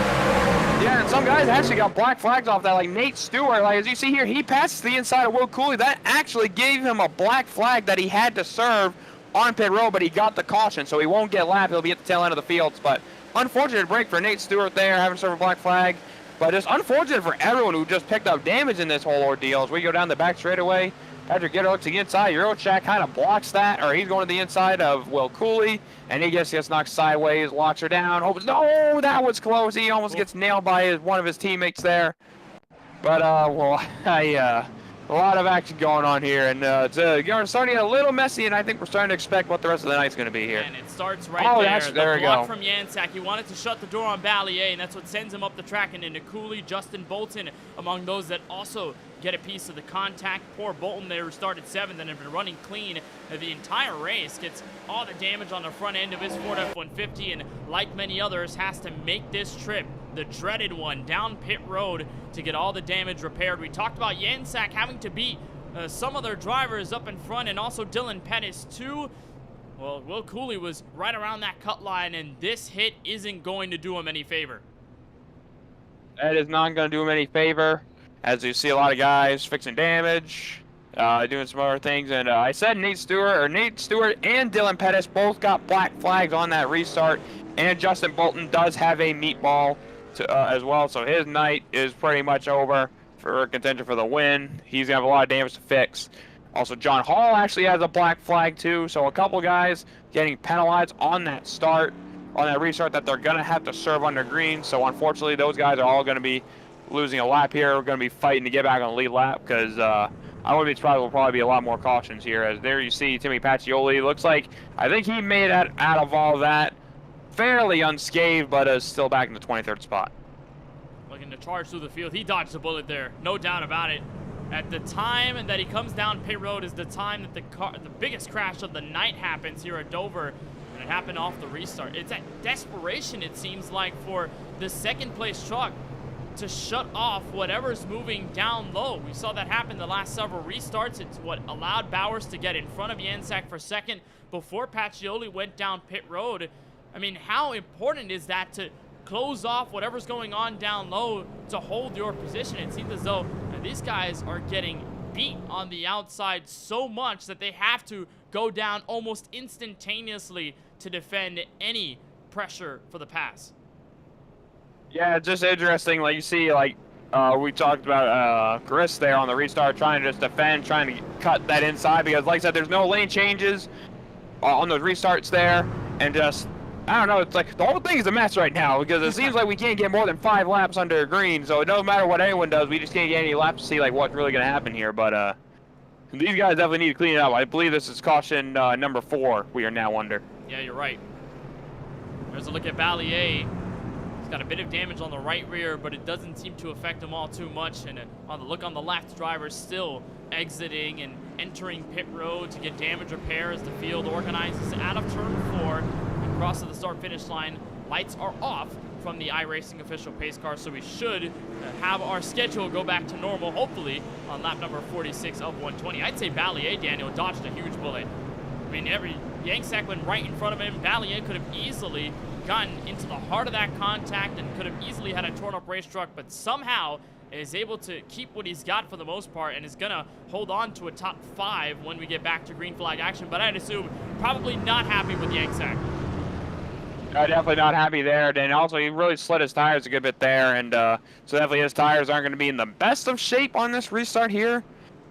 G: Yeah, and some guys actually got black flags off that, like Nate Stewart. Like, as you see here, he passes the inside of Will Cooley. That actually gave him a black flag that he had to serve on pit road, but he got the caution, so he won't get lapped. He'll be at the tail end of the fields. But unfortunate break for Nate Stewart there, having to serve a black flag. But just unfortunate for everyone who just picked up damage in this whole ordeal. As we go down the back straightaway, Patrick Gitter looks to the inside. Eurocheck kind of blocks that, or he's going to the inside of Will Cooley, and he gets knocked sideways, locks her down. No, that was close. He almost gets nailed by one of his teammates there. But, well, a lot of action going on here, and it's starting to get a little messy, and I think we're starting to expect what the rest of the night's going to be here.
F: And it starts right there.
G: There we
F: block
G: go.
F: From Janczak. He wanted to shut the door on Ballier, and that's what sends him up the track and into Cooley, Justin Bolton, among those that also get a piece of the contact. Poor Bolton there, who started 7th and had been running clean the entire race, gets all the damage on the front end of his Ford F-150, and like many others, has to make this trip, the dreaded one, down pit road to get all the damage repaired. We talked about Janczak having to beat some of their drivers up in front, and also Dylan Pettis too. Well, Will Cooley was right around that cut line, and this hit isn't going to do him any favor.
G: That is not going to do him any favor, as you see a lot of guys fixing damage, doing some other things. And I said Nate Stewart and Dylan Pettis both got black flags on that restart, and Justin Bolton does have a meatball as well, so his night is pretty much over for contention for the win. He's gonna have a lot of damage to fix. Also, John Hall actually has a black flag too, so a couple guys getting penalized on that restart that they're gonna have to serve under green. So unfortunately, those guys are all gonna be losing a lap here. We're gonna be fighting to get back on the lead lap, because I would be surprised. Will probably be a lot more cautions here. As there you see Timmy Pacioli. Looks like I think he made it out of all that fairly unscathed, but is still back in the 23rd spot.
F: Looking to charge through the field. He dodged the bullet there, no doubt about it. At the time that he comes down pit road is the time that the biggest crash of the night happens here at Dover, and it happened off the restart. It's at desperation, it seems like, for the second place truck to shut off whatever's moving down low. We saw that happen the last several restarts. It's what allowed Bowers to get in front of Janczak for second before Pacioli went down pit road. I mean, how important is that to close off whatever's going on down low to hold your position? It seems as though these guys are getting beat on the outside so much that they have to go down almost instantaneously to defend any pressure for the pass.
G: Yeah, it's just interesting. Like you see, like we talked about Chris there on the restart, trying to just defend, trying to cut that inside, because like I said, there's no lane changes on those restarts there, and just, I don't know, it's like the whole thing is a mess right now, because it seems like we can't get more than 5 laps under green, so it doesn't matter what anyone does, we just can't get any laps to see like what's really going to happen here. But these guys definitely need to clean it up. I believe this is caution number 4 we are now under.
F: Yeah, you're right. There's a look at Ballier. He's got a bit of damage on the right rear, but it doesn't seem to affect him all too much. And on the look on the left, drivers still exiting and entering pit road to get damage repair as the field organizes out of turn 4 and crosses the start-finish line. Lights are off from the iRacing official pace car, so we should have our schedule go back to normal, hopefully, on lap number 46 of 120. I'd say Ballier, Daniel, dodged a huge bullet. I mean, Janczak went right in front of him. Ballier could have easily gotten into the heart of that contact and could have easily had a torn up race truck, but somehow is able to keep what he's got for the most part and is gonna hold on to a top 5 when we get back to green flag action. But I'd assume probably not happy with Janczak.
G: Definitely not happy there. And also, he really slid his tires a good bit there, and so definitely his tires aren't going to be in the best of shape on this restart here.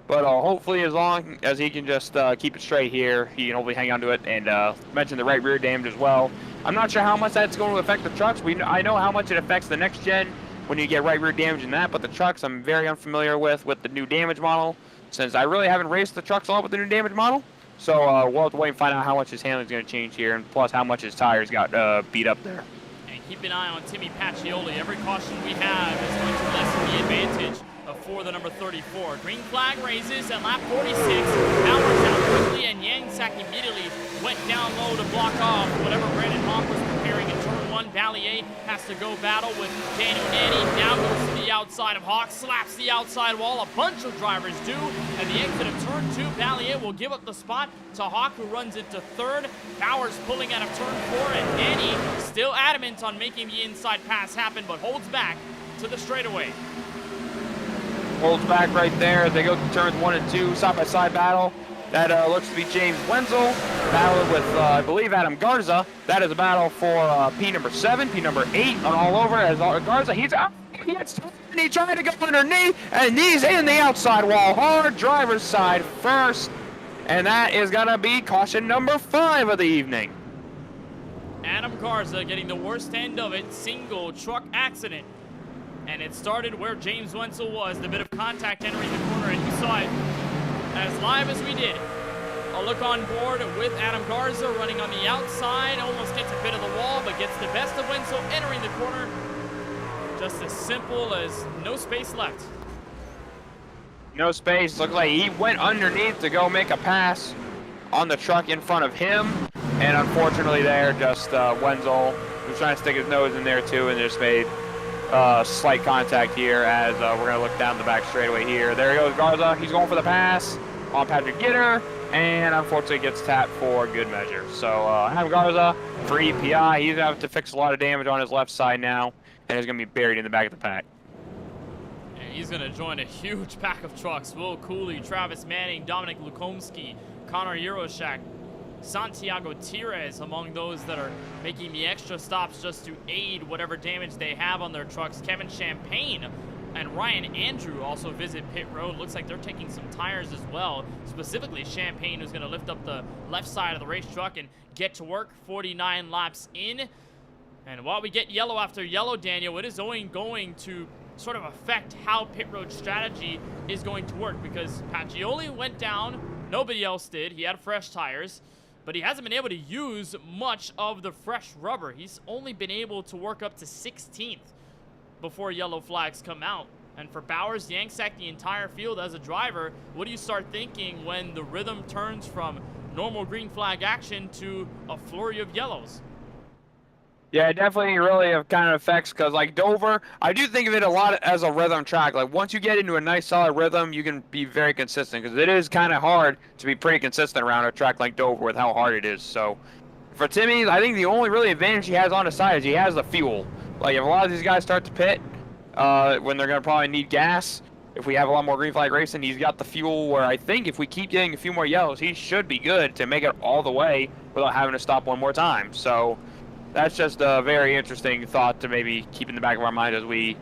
G: But hopefully, as long as he can just keep it straight here, he can hopefully hang on to it. And mention the right rear damage as well. I'm not sure how much that's going to affect the trucks. I know how much it affects the next gen when you get right rear damage in that, but the trucks I'm very unfamiliar with the new damage model, since I really haven't raced the trucks a lot with the new damage model. So we'll have to wait and find out how much his handling is going to change here, and plus how much his tires got beat up there.
F: And keep an eye on Timmy Pacioli. Every caution we have is going to lessen the advantage for the number 34. Green flag raises at lap 46. Bowers out quickly, and Janczak immediately went down low to block off whatever Brandon Hawk was preparing in turn 1. Ballier has to go battle with Daniel Nanny. Now goes to the outside of Hawk, slaps the outside wall. A bunch of drivers do. At the exit of turn 2, Ballier will give up the spot to Hawk, who runs into 3rd. Bowers pulling out of turn 4, and Nanny still adamant on making the inside pass happen, but holds back to the straightaway.
G: Holds back right there as they go to turns 1 and 2, side-by-side battle. That looks to be James Wenzel battling with, I believe, Adam Garza. That is a battle for P number 7, P number 8 on all over. As Garza, he's out. he gets and he tried to go underneath, and he's in the outside wall hard, driver's side first, and that is going to be caution number 5 of the evening.
F: Adam Garza getting the worst end of it, single truck accident. And it started where James Wenzel was, the bit of contact entering the corner, and you saw it as live as we did. A look on board with Adam Garza running on the outside, almost gets a bit of the wall, but gets the best of Wenzel entering the corner. Just as simple as no space left.
G: No space. Looked like he went underneath to go make a pass on the truck in front of him. And unfortunately there, just Wenzel was trying to stick his nose in there too, and just made slight contact here as we're going to look down the back straightaway here. There he goes, Garza. He's going for the pass on Patrick Gitter, and unfortunately gets tapped for good measure. So Adam Garza for EPI. He's going to have to fix a lot of damage on his left side now, and he's going to be buried in the back of the pack.
F: And he's going to join a huge pack of trucks. Will Cooley, Travis Manning, Dominic Lukomsky, Connor Euroshak, Santiago Tires among those that are making the extra stops just to aid whatever damage they have on their trucks. Kevin Champagne and Ryan Andrew also visit pit road. Looks like they're taking some tires as well. Specifically Champagne, who's going to lift up the left side of the race truck and get to work. 49 laps in. And while we get yellow after yellow, Daniel, it is going to sort of affect how pit road strategy is going to work, because Pacioli went down. Nobody else did. He had fresh tires, but he hasn't been able to use much of the fresh rubber. He's only been able to work up to 16th before yellow flags come out. And for Bowers, Yanksack, the entire field as a driver, what do you start thinking when the rhythm turns from normal green flag action to a flurry of yellows?
G: Yeah, it definitely really kind of affects, because like Dover, I do think of it a lot as a rhythm track. Like once you get into a nice solid rhythm, you can be very consistent, because it is kind of hard to be pretty consistent around a track like Dover with how hard it is. So for Timmy, I think the only really advantage he has on his side is he has the fuel. Like if a lot of these guys start to pit when they're going to probably need gas, if we have a lot more green flag racing, he's got the fuel where I think if we keep getting a few more yellows, he should be good to make it all the way without having to stop one more time. So that's just a very interesting thought to maybe keep in the back of our mind as we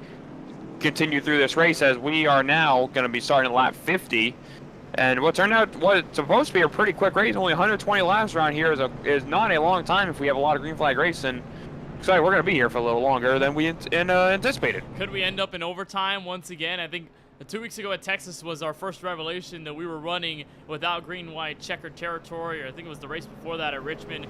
G: continue through this race, as we are now going to be starting at lap 50. And what turned out, what supposed to be a pretty quick race, only 120 laps around here is not a long time if we have a lot of green flag racing. So we're going to be here for a little longer than we anticipated.
F: Could we end up in overtime once again? I think 2 weeks ago at Texas was our first revelation that we were running without green-white checkered territory, or I think it was the race before that at Richmond.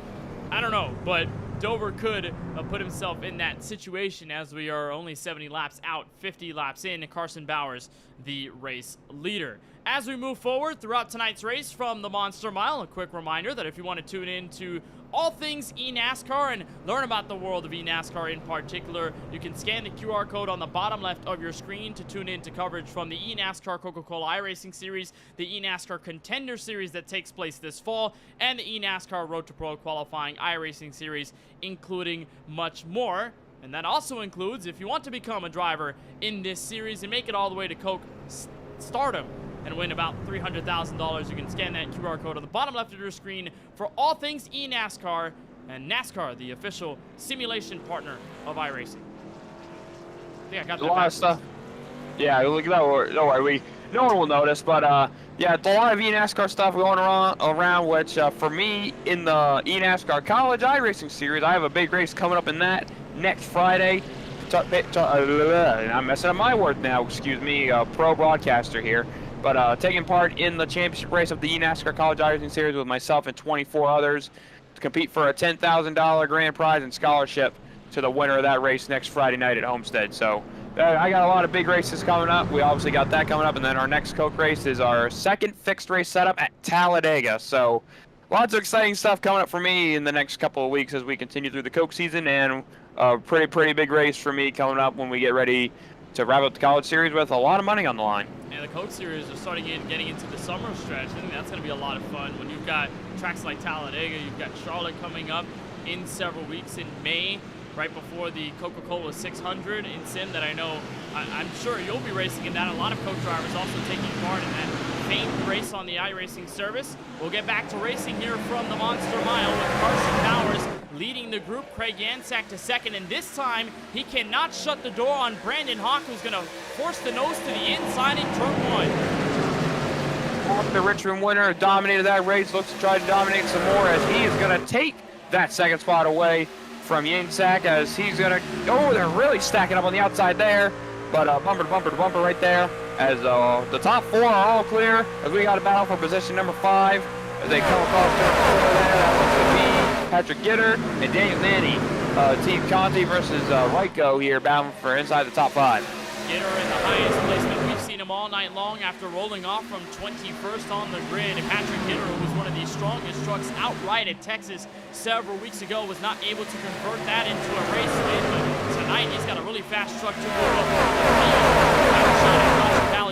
F: I don't know, but Dover could put himself in that situation as we are only 70 laps out, 50 laps in, and Carson Bowers, the race leader. As we move forward throughout tonight's race from the Monster Mile, a quick reminder that if you want to tune in to all things eNASCAR and learn about the world of eNASCAR in particular, you can scan the QR code on the bottom left of your screen to tune in to coverage from the eNASCAR Coca-Cola iRacing Series, the eNASCAR Contender Series that takes place this fall, and the eNASCAR Road to Pro Qualifying iRacing Series, including much more. And that also includes, if you want to become a driver in this series and make it all the way to Coke Stardom and win about $300,000, you can scan that QR code on the bottom left of your screen for all things eNASCAR and NASCAR, the official simulation partner of iRacing. I think I got that.
G: A lot of stuff. Yeah, look at that. Don't worry, no one will notice. But yeah, it's a lot of eNASCAR stuff going around. Which for me in the eNASCAR College iRacing Series, I have a big race coming up in that next Friday. I'm messing up my words now. Excuse me, pro broadcaster here. But taking part in the championship race of the eNASCAR College iRacing Series with myself and 24 others to compete for a $10,000 grand prize and scholarship to the winner of that race next Friday night at Homestead. So I got a lot of big races coming up. We obviously got that coming up, and then our next Coke race is our second fixed race setup at Talladega. So lots of exciting stuff coming up for me in the next couple of weeks as we continue through the Coke season, and a pretty big race for me coming up when we get ready to wrap up the College Series with a lot of money on the line.
F: And the Coke Series are getting into the summer stretch. I think that's going to be a lot of fun when you've got tracks like Talladega, you've got Charlotte coming up in several weeks in May, right before the Coca-Cola 600 in Sim that I know I'm sure you'll be racing in that. A lot of Coke drivers also taking part in that famed race on the iRacing service. We'll get back to racing here from the Monster Mile with Carson Bowers leading the group. Craig Yansack to second, and this time he cannot shut the door on Brandon Hawk, who's going to force the nose to the inside in turn 1.
G: The Richmond winner dominated that race, looks to try to dominate some more as he is going to take that second spot away from Yansack, as he's going to, they're really stacking up on the outside there, but bumper to bumper to bumper right there, as the top 4 are all clear, as we got a battle for position number 5, as they come across turn 4 there. That looks to be Patrick Gitter and Daniel Nanny, Team Conti versus Ryko here, battling for inside the top 5.
F: Gitter in the highest placement. We've seen him all night long after rolling off from 21st on the grid. Patrick Gitter, who was one of the strongest trucks outright at Texas several weeks ago, was not able to convert that into a race win, but tonight he's got a really fast truck to move up.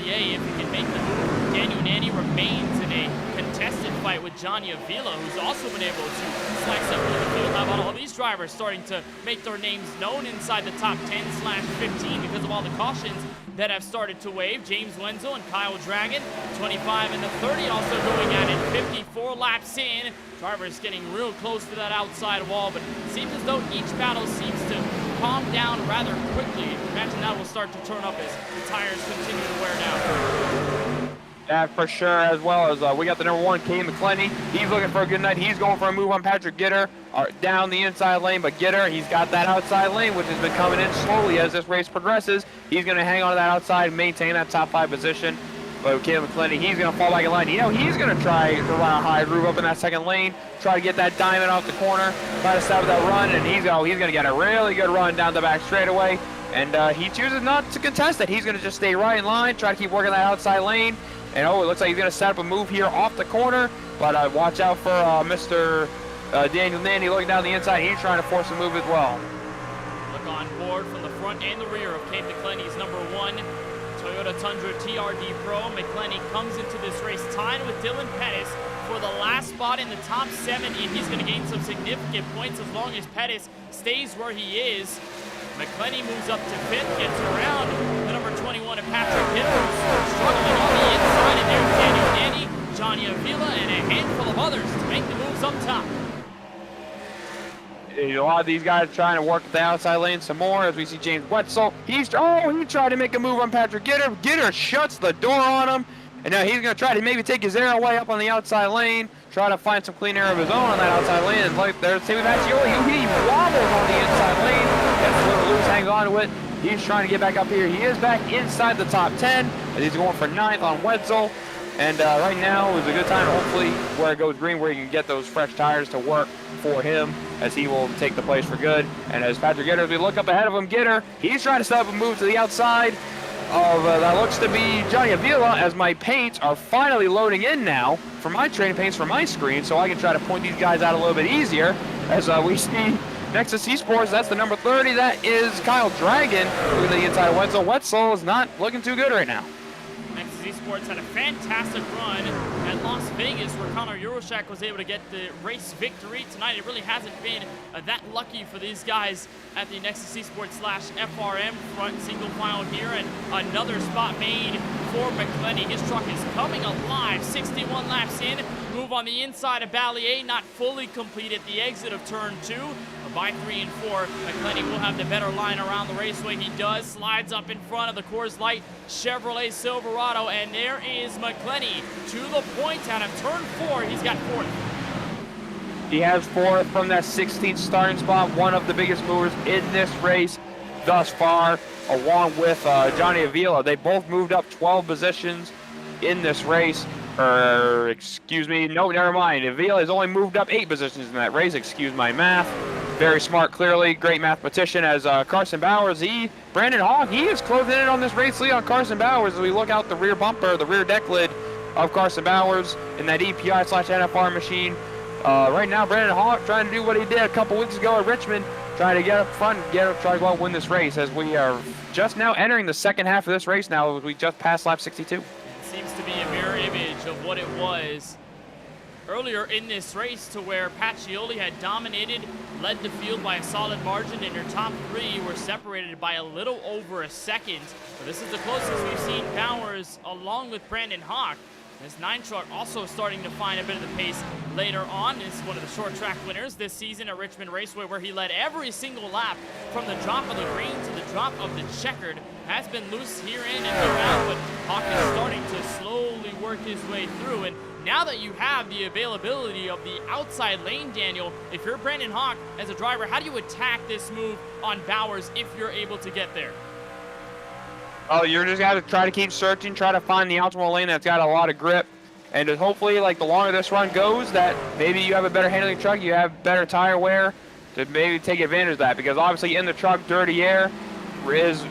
F: If he can make the move. Daniel Nanny remains in a contested fight with Johnny Avila, who's also been able to slice up the field. How about all these drivers starting to make their names known inside the top 10/15 because of all the cautions that have started to wave? James Wenzel and Kyle Dragon, 25 and the 30, also going at it 54 laps in. Drivers getting real close to that outside wall, but it seems as though each battle seems to calm down rather quickly. Imagine that will start to turn up as the tires continue to wear down.
G: Yeah, for sure, as well as we got the number 1, Kane McClenny. He's looking for a good night. He's going for a move on Patrick Gitter down the inside lane, but Gitter, he's got that outside lane, which has been coming in slowly as this race progresses. He's going to hang on to that outside and maintain that top 5 position. But Kane McClenny, he's going to fall back in line. You know, he's going to try to run a high groove up in that second lane, try to get that diamond off the corner, try to stop that run, and he's going to get a really good run down the back straightaway. And he chooses not to contest it. He's going to just stay right in line, try to keep working that outside lane. And it looks like he's going to set up a move here off the corner. But watch out for Mr. Daniel Nanny looking down the inside. He's trying to force a move as well.
F: Look on board from the front and the rear of Kane McClenny's number 1 Toyota Tundra TRD Pro. McClenny comes into this race tied with Dylan Pettis for the last spot in the top 70, and he's going to gain some significant points as long as Pettis stays where he is. McClenny moves up to 5th, gets around the number 21 of Patrick Gitter, struggling on the inside, and there's Daniel Nanny, Johnny Avila, and a handful of others to make the moves up top.
G: A lot of these guys trying to work the outside lane some more, as we see James Wetzel. He tried to make a move on Patrick Gitter. Gitter shuts the door on him, and now he's going to try to maybe take his air away up on the outside lane, try to find some clean air of his own on that outside lane. And like there's Timmy Macchioli, he wobbles on the inside lane. Gets a little loose, hangs on to it. He's trying to get back up here. He is back inside the top 10, as he's going for 9th on Wetzel. And right now is a good time, hopefully, where it goes green, where you can get those fresh tires to work for him, as he will take the place for good. And as Patrick Gitter, as we look up ahead of him, Gitter, he's trying to set up a move to the outside of that looks to be Johnny Avila, as my paints are finally loading in now for my training paints for my screen, so I can try to point these guys out a little bit easier. As we see next to C-Sports, that's the number 30, that is Kyle Dragon. Look at the inside of Wetzel. Wetzel is not looking too good right now.
F: Sports had a fantastic run at Las Vegas, where Connor Yuroshak was able to get the race victory. Tonight, it really hasn't been that lucky for these guys at the Nexus Esports /FRM front single final here, and another spot made for McClenny. His truck is coming alive, 61 laps in. Move on the inside of Ballier, not fully complete at the exit of turn 2. By 3 and 4, McClenny will have the better line around the raceway. He does, slides up in front of the Coors Light Chevrolet Silverado, and there is McClenny to the point out of turn 4. He's got 4th.
G: He has 4th from that 16th starting spot, one of the biggest movers in this race thus far, along with Johnny Avila. They both moved up 12 positions in this race. Excuse me, no, never mind. Avila has only moved up 8 positions in that race, excuse my math. Very smart, clearly, great mathematician, as Carson Bowers, Brandon Hawk, he is closing in on this race lead on Carson Bowers as we look out the rear bumper, the rear deck lid of Carson Bowers in that EPI/NFR machine. Right now, Brandon Hawk trying to do what he did a couple weeks ago at Richmond, trying to get up front, try to go out and win this race, as we are just now entering the second half of this race now, as we just passed lap 62.
F: Seems to be a mirror image of what it was earlier in this race, to where Pacioli had dominated, led the field by a solid margin, and your top 3 were separated by a little over a second. So this is the closest we've seen Bowers along with Brandon Hawk. This 9 truck also starting to find a bit of the pace later on. Is one of the short track winners this season at Richmond Raceway, where he led every single lap from the drop of the green to the drop of the checkered. Has been loose here in and here out, but Hawk is starting to slowly work his way through. And now that you have the availability of the outside lane, Daniel, if you're Brandon Hawk as a driver, how do you attack this move on Bowers if you're able to get there?
G: Oh, you're just got to try to keep searching, try to find the optimal lane that's got a lot of grip. And just hopefully, like, the longer this run goes, that maybe you have a better handling truck, you have better tire wear to maybe take advantage of that. Because obviously in the truck, dirty air is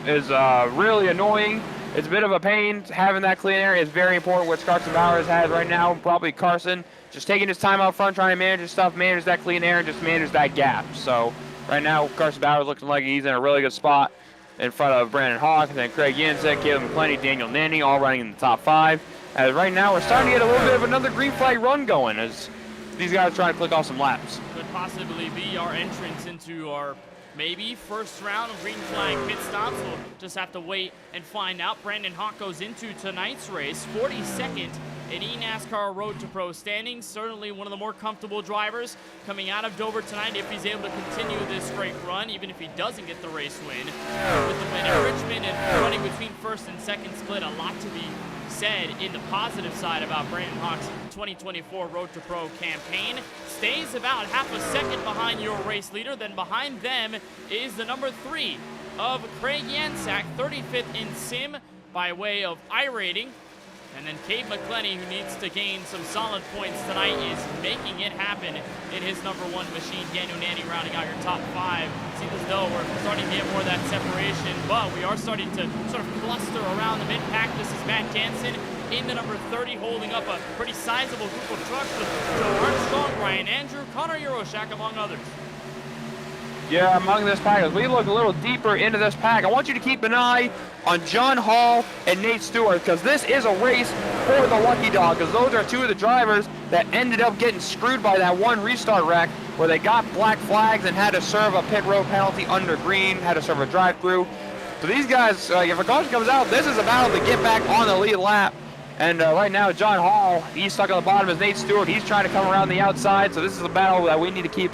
G: really annoying. It's a bit of a pain. Having that clean air is very important, which Carson Bowers has right now. Probably Carson just taking his time out front, trying to manage his stuff, manage that clean air, and just manage that gap. So right now, Carson Bowers looking like he's in a really good spot in front of Brandon Hawk, and then Craig Yancek, Caleb McClenny, Daniel Nanny, all running in the top 5. As right now, we're starting to get a little bit of another green flag run going as these guys are trying to click off some laps.
F: Could possibly be our entrance into our maybe first round of green flag pit stops. We'll just have to wait and find out. Brandon Hawk goes into tonight's race, 42nd in eNASCAR Road to Pro standings. Certainly one of the more comfortable drivers coming out of Dover tonight if he's able to continue this great run, even if he doesn't get the race win. With the win at Richmond and running between first and second split, a lot to be said in the positive side about Brandon Hawk's 2024 Road to Pro campaign. Stays about half a second behind your race leader. Then behind them is the number 3 of Craig Yancek, 35th in sim by way of iRacing. And then Cade McClenny, who needs to gain some solid points tonight, is making it happen in his number 1 machine. Daniel Nanny rounding out your top 5. Seems as though we're starting to get more of that separation, but we are starting to sort of cluster around the mid-pack. This is Matt Jansen in the number 30, holding up a pretty sizable group of trucks with Joe Armstrong, Ryan Andrew, Connor Euroshak, among others.
G: Yeah, among this pack, as we look a little deeper into this pack, I want you to keep an eye on John Hall and Nate Stewart, because this is a race for the Lucky Dog, because those are 2 of the drivers that ended up getting screwed by that one restart wreck where they got black flags and had to serve a pit road penalty under green, had to serve a drive-through. So these guys, if a caution comes out, this is a battle to get back on the lead lap. And right now, John Hall, he's stuck on the bottom as Nate Stewart. He's trying to come around the outside, so this is a battle that we need to keep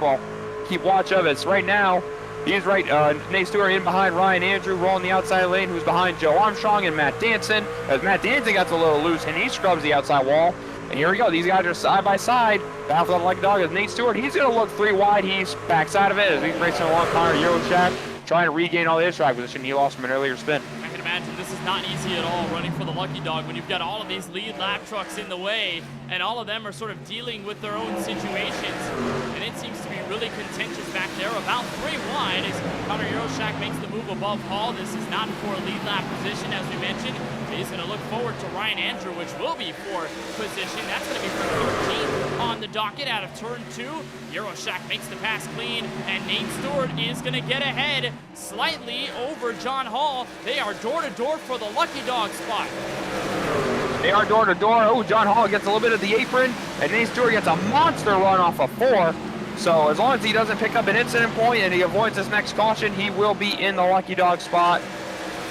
G: watch of. It's right now, he's right, Nate Stewart in behind Ryan Andrew, rolling the outside lane, who's behind Joe Armstrong and Matt Danson, as Matt Danson gets a little loose and he scrubs the outside wall. And here we go, these guys are side by side, battle for the Lucky Dog as Nate Stewart, he's going to look 3 wide, he's backs out of it as he's racing along Connor Euroshak, trying to regain all the his track position he lost from an earlier spin.
F: I can imagine this is not easy at all, running for the Lucky Dog, when you've got all of these lead lap trucks in the way, and all of them are sort of dealing with their own situations. And it seems to be really contentious back there, about 3 wide as Connor Euroshak makes the move above Hall. This is not for a lead lap position, as we mentioned. He's going to look forward to Ryan Andrew, which will be for position. That's going to be for 13th on the docket out of turn 2. Euroshak makes the pass clean, and Nate Stewart is going to get ahead slightly over John Hall. They are door-to-door for the Lucky Dog spot.
G: They are door-to-door. Oh, John Hall gets a little bit of the apron, and Nate Stewart gets a monster run off of 4. So as long as he doesn't pick up an incident point and he avoids this next caution, he will be in the Lucky Dog spot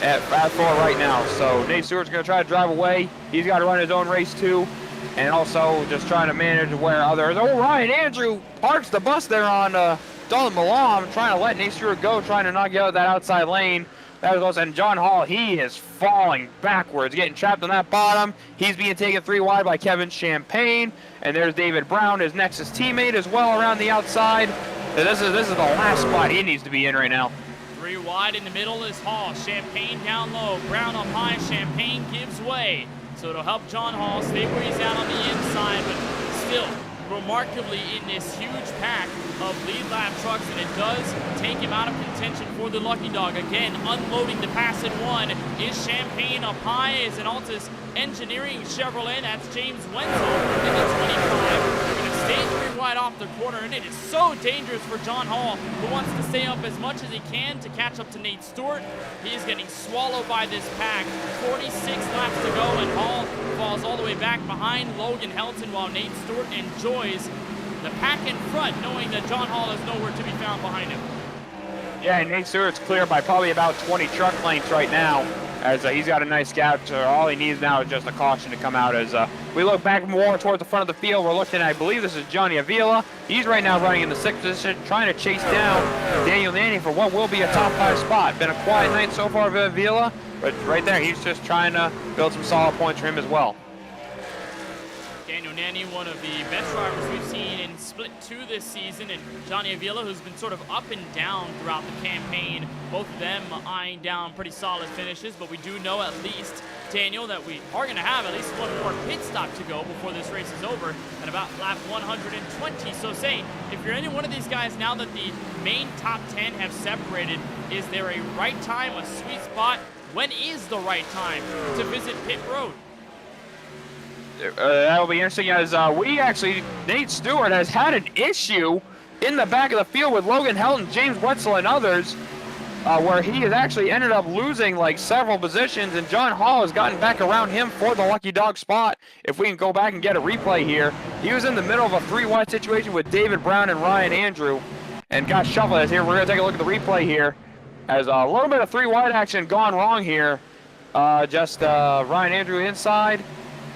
G: at 4 right now. So Nate Stewart's going to try to drive away. He's got to run his own race too, and also just trying to manage where others. Oh, Ryan Andrew parks the bus there on Dalton Malam, trying to let Nate Stewart go, trying to knock you out of that outside lane. That was close. And John Hall, he is falling backwards, getting trapped on that bottom. He's being taken 3 wide by Kevin Champagne. And there's David Brown, his Nexus teammate, as well around the outside. And this is the last spot he needs to be in right now.
F: 3 wide in the middle is Hall. Champagne down low. Brown up high. Champagne gives way. So it'll help John Hall stay where he's at on the inside, but still remarkably in this huge pack of lead lap trucks, and it does take him out of contention for the Lucky Dog. Again, unloading the pass at 1 is Champagne. Up high is an Altus Engineering Chevrolet. That's James Wenzel in the 25. Going to stay 3 wide off the corner, and it is so dangerous for John Hall, who wants to stay up as much as he can to catch up to Nate Stewart. He is getting swallowed by this pack. 46 laps to go, and Hall falls all the way back behind Logan Helton, while Nate Stewart enjoys the pack in front, knowing that John Hall is nowhere to be found behind him.
G: Yeah, and Nate Stewart's clear by probably about 20 truck lengths right now, as he's got a nice gap. So all he needs now is just a caution to come out. As we look back more towards the front of the field, we're looking at, I believe this is Johnny Avila. He's right now running in the 6th position, trying to chase down Daniel Nanny for what will be a top 5 spot. Been a quiet night so far for Avila, but right there, he's just trying to build some solid points for him as well.
F: Daniel Nanny, one of the best drivers we've seen in Split 2 this season, and Johnny Avila, who's been sort of up and down throughout the campaign. Both of them eyeing down pretty solid finishes, but we do know at least, Daniel, that we are going to have at least one more pit stop to go before this race is over at about lap 120. So say, if you're any one of these guys now that the main top 10 have separated, is there a right time, a sweet spot? When is the right time to visit pit road?
G: That will be interesting, as Nate Stewart has had an issue in the back of the field with Logan Helton, James Wetzel, and others, where he has actually ended up losing like several positions, and John Hall has gotten back around him for the lucky dog spot. If we can go back and get a replay here, he was in the middle of a 3-wide situation with David Brown and Ryan Andrew, and got shuffled. As here, we're going to take a look at the replay here, as a little bit of 3-wide action gone wrong here. Ryan Andrew inside.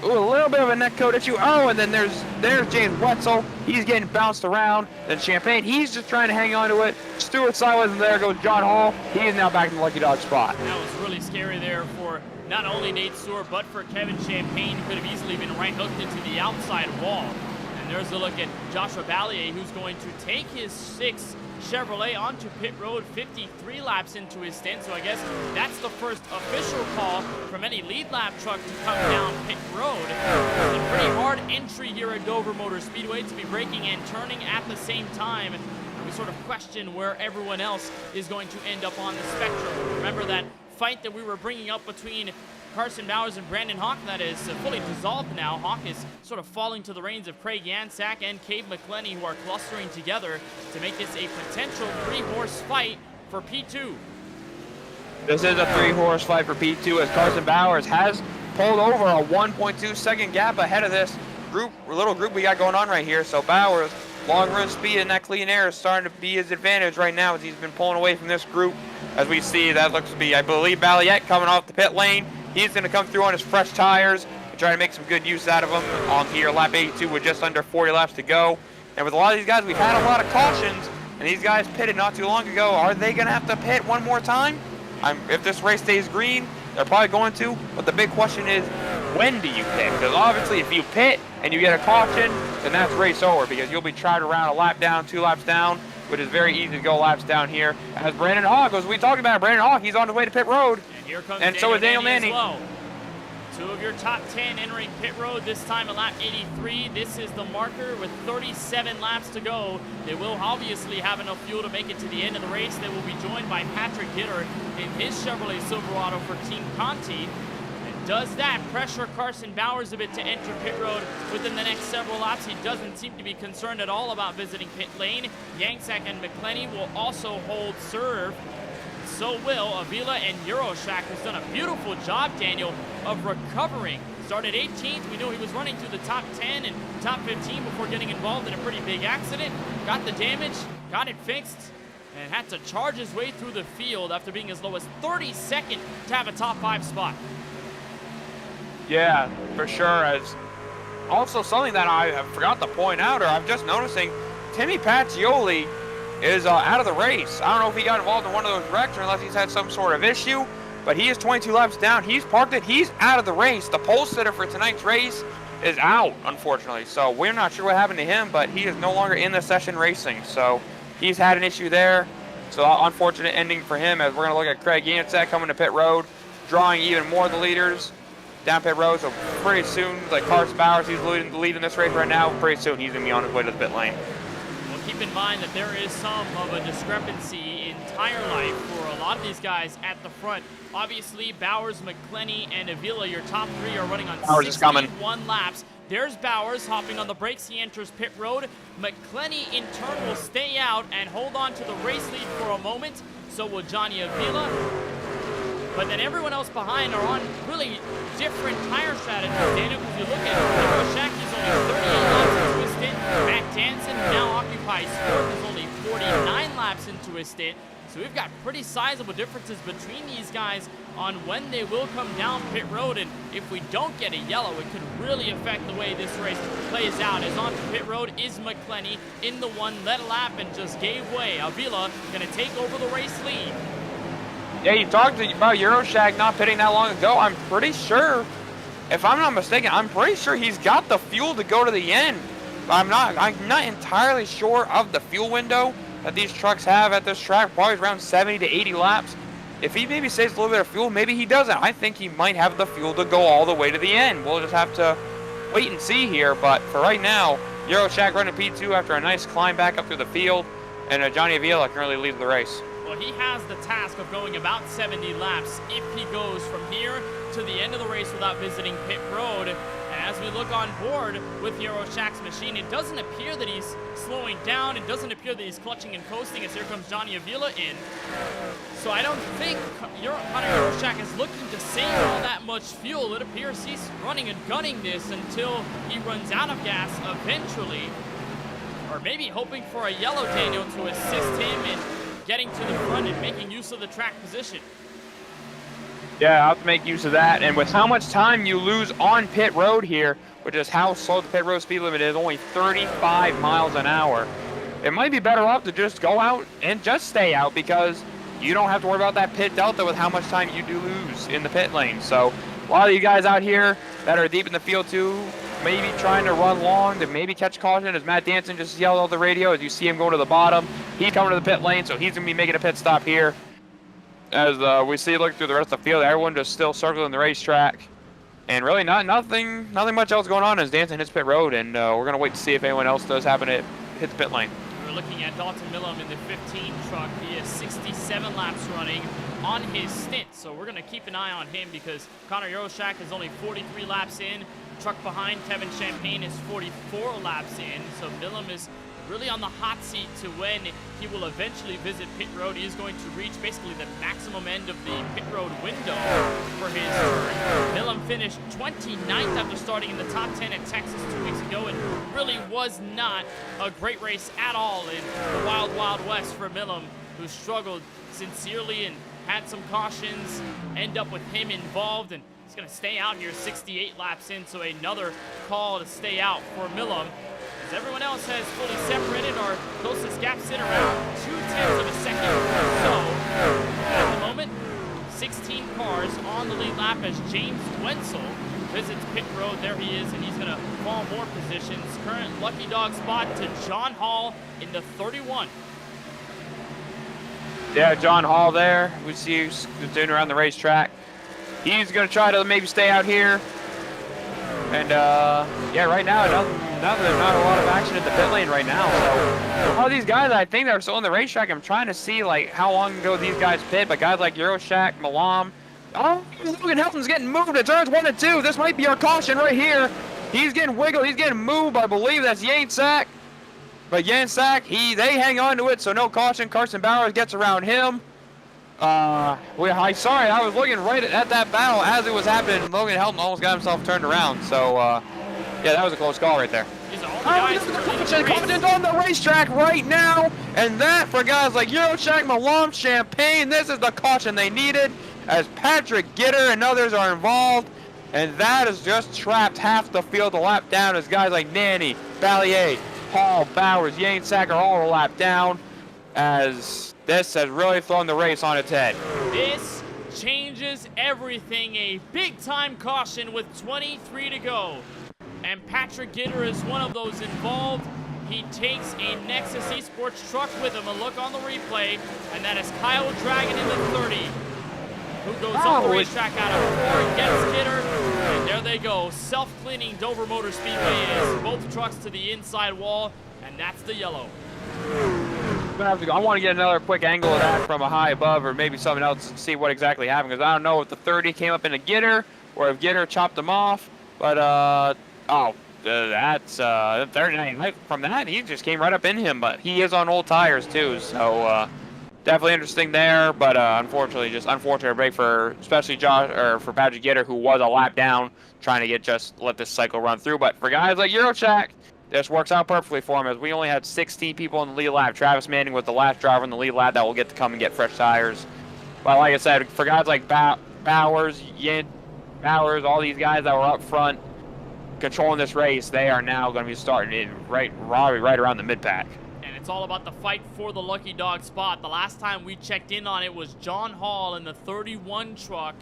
G: Ooh, a little bit of a neck code issue. Oh, and then there's James Wetzel. He's getting bounced around. Then Champagne, he's just trying to hang on to it. Stewart sideways, and there goes John Hall. He is now back in the lucky dog spot.
F: That was really scary there for not only Nate Stewart, but for Kevin Champagne, who could have easily been right hooked into the outside wall. And there's a look at Joshua Ballier, who's going to take his 6 Chevrolet onto pit road 53 laps into his stint. So I guess that's the first official call from any lead lap truck to come down pit road. It's a pretty hard entry here at Dover Motor Speedway to be braking and turning at the same time. And we sort of question where everyone else is going to end up on the spectrum. Remember that fight that we were bringing up between Carson Bowers and Brandon Hawk that is fully dissolved now. Hawk is sort of falling to the reins of Craig Yansack and Cave McClenny, who are clustering together to make this a potential 3-horse fight for P2.
G: This is a 3-horse fight for P2, as Carson Bowers has pulled over a 1.2 second gap ahead of this little group we got going on right here. So Bowers, long run speed in that clean air is starting to be his advantage right now, as he's been pulling away from this group. As we see, that looks to be, I believe, Balliet coming off the pit lane. He's going to come through on his fresh tires and try to make some good use out of them on here, lap 82 with just under 40 laps to go. And with a lot of these guys, we've had a lot of cautions, and these guys pitted not too long ago. Are they going to have to pit one more time? If this race stays green, they're probably going to. But the big question is, when do you pit? Because obviously, if you pit and you get a caution, then that's race over, because you'll be tried around a lap down, 2 laps down, which is very easy to go laps down here. As Brandon Hawk, as we talked about, Brandon Hawk, he's on his way to pit road.
F: And here comes
G: so is Daniel Nanny.
F: Well. 2 of your top 10 entering pit road, this time at lap 83. This is the marker with 37 laps to go. They will obviously have enough fuel to make it to the end of the race. They will be joined by Patrick Gitter in his Chevrolet Silverado for Team Conti. And does that pressure Carson Bowers a bit to enter pit road within the next several laps? He doesn't seem to be concerned at all about visiting pit lane. Yansack and McClenny will also hold serve. So will Avila and Euroshak, who's done a beautiful job, Daniel, of recovering. Started 18th. We knew he was running through the top 10 and top 15 before getting involved in a pretty big accident. Got the damage, got it fixed, and had to charge his way through the field after being as low as 32nd to have a top 5 spot.
G: Yeah, for sure. As also something that I forgot to point out, or I'm just noticing, Timmy Pacioli is out of the race. I don't know if he got involved in one of those wrecks or unless he's had some sort of issue, but he is 22 laps down. He's parked it. He's out of the race. The pole sitter for tonight's race is out, unfortunately. So we're not sure what happened to him, but he is no longer in the session racing. So he's had an issue there. So unfortunate ending for him, as we're going to look at Craig Yansack coming to pit road, drawing even more of the leaders down pit road. So pretty soon, like Carson Bowers, he's leading this race right now. Pretty soon he's going to be on his way to the pit lane.
F: Keep in mind that there is some of a discrepancy in tire life for a lot of these guys at the front. Obviously, Bowers, McClenny, and Avila, your top 3 are running on 61 laps. There's Bowers hopping on the brakes. He enters pit road. McClenny, in turn, will stay out and hold on to the race lead for a moment. So will Johnny Avila. But then everyone else behind are on really different tire strategies, Daniel, because you look at Euroshak, he's only 38 laps into his stint. Matt Danson, who now occupies 4th, is only 49 laps into his stint. So we've got pretty sizable differences between these guys on when they will come down pit road, and if we don't get a yellow, it could really affect the way this race plays out. As onto pit road is McClenny in the one, led a lap and just gave way. Avila gonna take over the race lead.
G: Yeah, you talked about Euroshack not pitting that long ago. I'm pretty sure, if I'm not mistaken, I'm pretty sure he's got the fuel to go to the end. I'm not entirely sure of the fuel window that these trucks have at this track, probably around 70 to 80 laps. If he maybe saves a little bit of fuel, maybe he doesn't. I think he might have the fuel to go all the way to the end. We'll just have to wait and see here, but for right now, Euroshack running P2 after a nice climb back up through the field, and Johnny Avila currently leads the race.
F: Well, he has the task of going about 70 laps if he goes from here to the end of the race without visiting pit road. And as we look on board with Euroshack's machine, it doesn't appear that he's slowing down. It doesn't appear that he's clutching and coasting, as here comes Johnny Avila in. So I don't think Connor Euroshack is looking to save all that much fuel. It appears he's running and gunning this until he runs out of gas eventually. Or maybe hoping for a yellow, Daniel, to assist him in getting to the front and making use of the track position.
G: Yeah, I'll have to make use of that. And with how much time you lose on pit road here, which is how slow the pit road speed limit is, only 35 miles an hour, it might be better off to just go out and just stay out, because you don't have to worry about that pit delta with how much time you do lose in the pit lane. So a lot of you guys out here that are deep in the field too, maybe trying to run long to maybe catch caution, as Matt Danson just yelled on the radio as you see him going to the bottom. He's coming to the pit lane, so he's going to be making a pit stop here. As we see looking through the rest of the field, everyone just still circling the racetrack. And really nothing much else going on as Danson hits pit road, and we're going to wait to see if anyone else does happen to hit the pit lane.
F: We're looking at Dalton Millam in the 15 truck. He has 67 laps running on his stint, so we're going to keep an eye on him, because Connor Euroshack is only 43 laps in. Truck behind Kevin Champagne is 44 laps in, so Millam is really on the hot seat to when he will eventually visit pit road. He is going to reach basically the maximum end of the pit road window for his turn. Millam finished 29th after starting in the top 10 at Texas 2 weeks ago, and really was not a great race at all in the Wild Wild West for Millam, who struggled sincerely and had some cautions end up with him involved, and he's going to stay out here 68 laps in, so another call to stay out for Millam. As everyone else has fully separated, our closest gap sit around 0.2 of a second or so. At the moment, 16 cars on the lead lap as James Wenzel visits pit road. There he is, and he's going to fall more positions. Current lucky dog spot to John Hall in the 31.
G: Yeah, John Hall there. We see he's doing around the racetrack. He's going to try to maybe stay out here. And, yeah, right now, not a lot of action in the pit lane right now. So, all these guys, I think, that are still on the racetrack, I'm trying to see, like, how long ago these guys pit. But guys like Euroshack, Malam. Oh, Logan Helton's getting moved at turns 1 and 2. This might be our caution right here. He's getting wiggled. He's getting moved. I believe that's Yansack. But Yansack, they hang on to it, so no caution. Carson Bowers gets around him. Sorry, I was looking right at that battle as it was happening. Logan Helton almost got himself turned around. So, yeah, that was a close call right there. Confident on the racetrack right now, and that for guys like Euroshack, Malam, Champagne, this is the caution they needed, as Patrick Gitter and others are involved, and that has just trapped half the field a lap down, as guys like Nanny, Ballier, Hall, Bowers, Yansack are all a lap down, as this has really thrown the race on its head.
F: This changes everything. A big-time caution with 23 to go. And Patrick Gitter is one of those involved. He takes a Nexus Esports truck with him. A look on the replay, and that is Kyle Dragon in the 30, who goes off the racetrack out of 4 and gets Gitter. And there they go. Self-cleaning Dover Motor Speedway is both trucks to the inside wall, and that's the yellow.
G: I want to get another quick angle of that from a high above, or maybe something else, and see what exactly happened, because I don't know if the 30 came up in a Gitter or if Gitter chopped him off. But that's 39. From that, he just came right up in him, but he is on old tires too, so definitely interesting there. But unfortunately, just unfortunate break for especially for Patrick Gitter, who was a lap down, trying to let this cycle run through. But for guys like Euroshack, this works out perfectly for him, as we only had 16 people in the lead lap. Travis Manning was the last driver in the lead lap that will get to come and get fresh tires. But like I said, for guys like Bowers, all these guys that were up front controlling this race, they are now going to be starting in right around the mid-pack.
F: And it's all about the fight for the Lucky Dog spot. The last time we checked in on it was John Hall in the 31 truck.